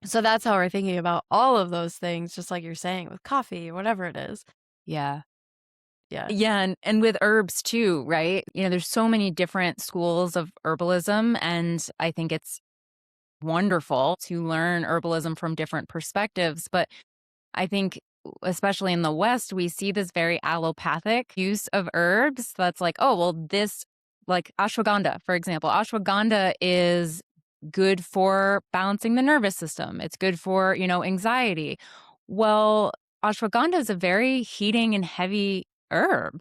So that's how we're thinking about all of those things, just like you're saying with coffee, whatever it is. Yeah. Yeah. Yeah, and with herbs too, right? There's so many different schools of herbalism, and I think it's wonderful to learn herbalism from different perspectives. But I think, especially in the West, we see this very allopathic use of herbs. That's like, oh, well, this, like ashwagandha, for example. Ashwagandha is good for balancing the nervous system. It's good for, anxiety. Well, ashwagandha is a very heating and heavy herb.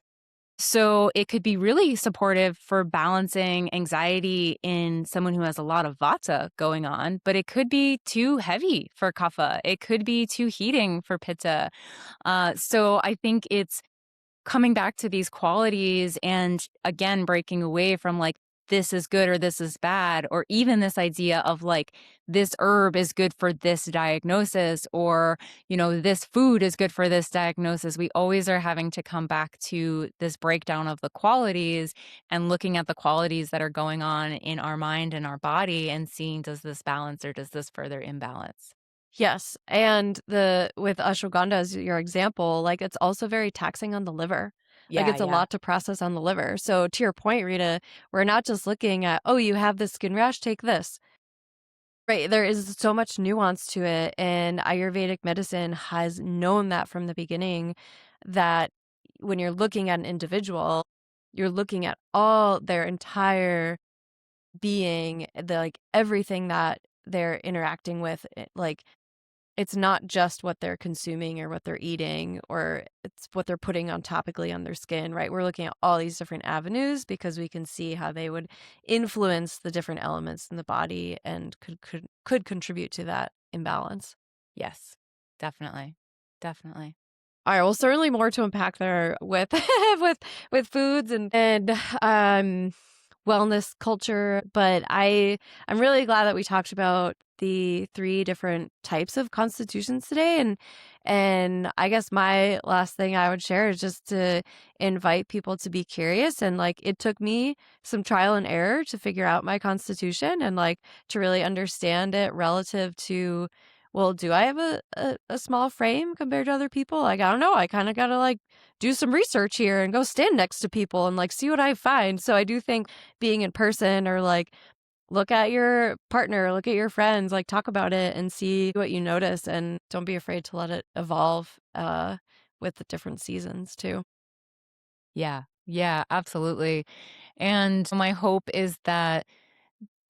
So it could be really supportive for balancing anxiety in someone who has a lot of Vata going on, but it could be too heavy for Kapha. It could be too heating for Pitta. So I think it's coming back to these qualities and again, breaking away from like, this is good or this is bad, or even this idea of like, this herb is good for this diagnosis, or, this food is good for this diagnosis. We always are having to come back to this breakdown of the qualities and looking at the qualities that are going on in our mind and our body and seeing, does this balance or does this further imbalance? Yes, and the with ashwagandha as your example, like, it's also very taxing on the liver. Like, Yeah, it's a yeah. lot to process on the liver. So to your point, Rita, we're not just looking at, "Oh, you have this skin rash, take this." Right, there is so much nuance to it, and Ayurvedic medicine has known that from the beginning, that when you're looking at an individual, you're looking at all their entire being, everything that they're interacting with, like, it's not just what they're consuming or what they're eating, or it's what they're putting on topically on their skin, right? We're looking at all these different avenues because we can see how they would influence the different elements in the body and could contribute to that imbalance. Yes, definitely. Definitely. All right, well, certainly more to unpack there with with foods and wellness culture, but I'm really glad that we talked about the three different types of constitutions today, and I guess my last thing I would share is just to invite people to be curious, and like, it took me some trial and error to figure out my constitution and like to really understand it relative to, well, do I have a small frame compared to other people? Like, I don't know. I kind of got to like do some research here and go stand next to people and like see what I find. So I do think being in person, or like look at your partner, look at your friends, like talk about it and see what you notice, and don't be afraid to let it evolve with the different seasons too. Yeah. Yeah, absolutely. And my hope is that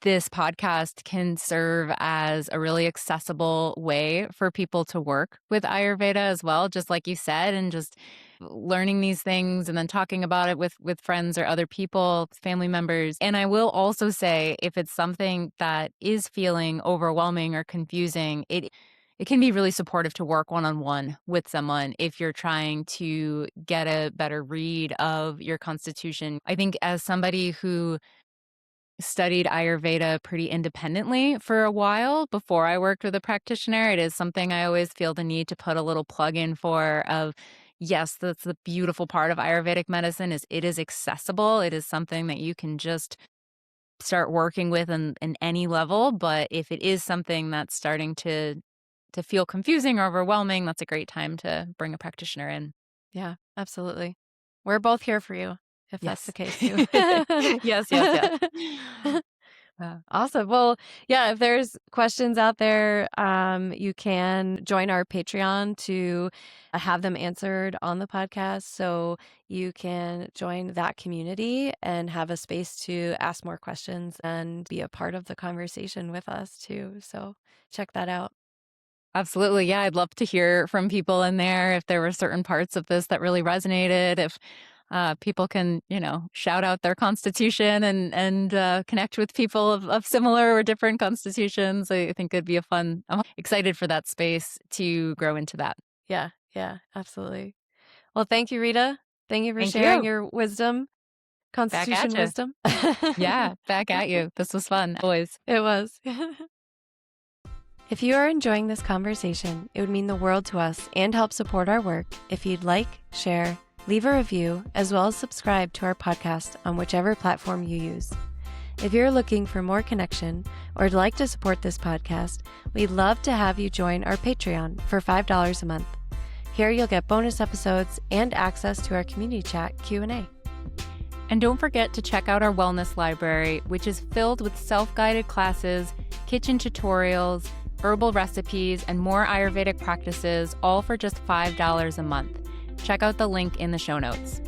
this podcast can serve as a really accessible way for people to work with Ayurveda as well, just like you said, and just learning these things and then talking about it with friends or other people, family members. And I will also say, if it's something that is feeling overwhelming or confusing, it can be really supportive to work one-on-one with someone if you're trying to get a better read of your constitution. I think as somebody who studied Ayurveda pretty independently for a while before I worked with a practitioner, it is something I always feel the need to put a little plug in for of, yes, that's the beautiful part of Ayurvedic medicine is it is accessible. It is something that you can just start working with in any level. But if it is something that's starting to feel confusing or overwhelming, that's a great time to bring a practitioner in. Yeah, absolutely. We're both here for you if that's the Yes. case too. Yes, yes, yes. Awesome. Well, yeah, if there's questions out there, you can join our Patreon to have them answered on the podcast. So you can join that community and have a space to ask more questions and be a part of the conversation with us too. So check that out. Absolutely. Yeah, I'd love to hear from people in there if there were certain parts of this that really resonated. If people can, shout out their constitution and connect with people of similar or different constitutions. I think it'd be a fun. I'm excited for that space to grow into that. Yeah, yeah, absolutely. Well, thank you, Rita. Thank you for Thank sharing you. your wisdom, Back at constitution you. wisdom. Yeah, back at you. This was fun. Always. It was. If you are enjoying this conversation, it would mean the world to us and help support our work if you'd like, share, leave a review, as well as subscribe to our podcast on whichever platform you use. If you're looking for more connection or would like to support this podcast, we'd love to have you join our Patreon for $5 a month. Here you'll get bonus episodes and access to our community chat Q&A. And don't forget to check out our wellness library, which is filled with self-guided classes, kitchen tutorials, herbal recipes, and more Ayurvedic practices, all for just $5 a month. Check out the link in the show notes.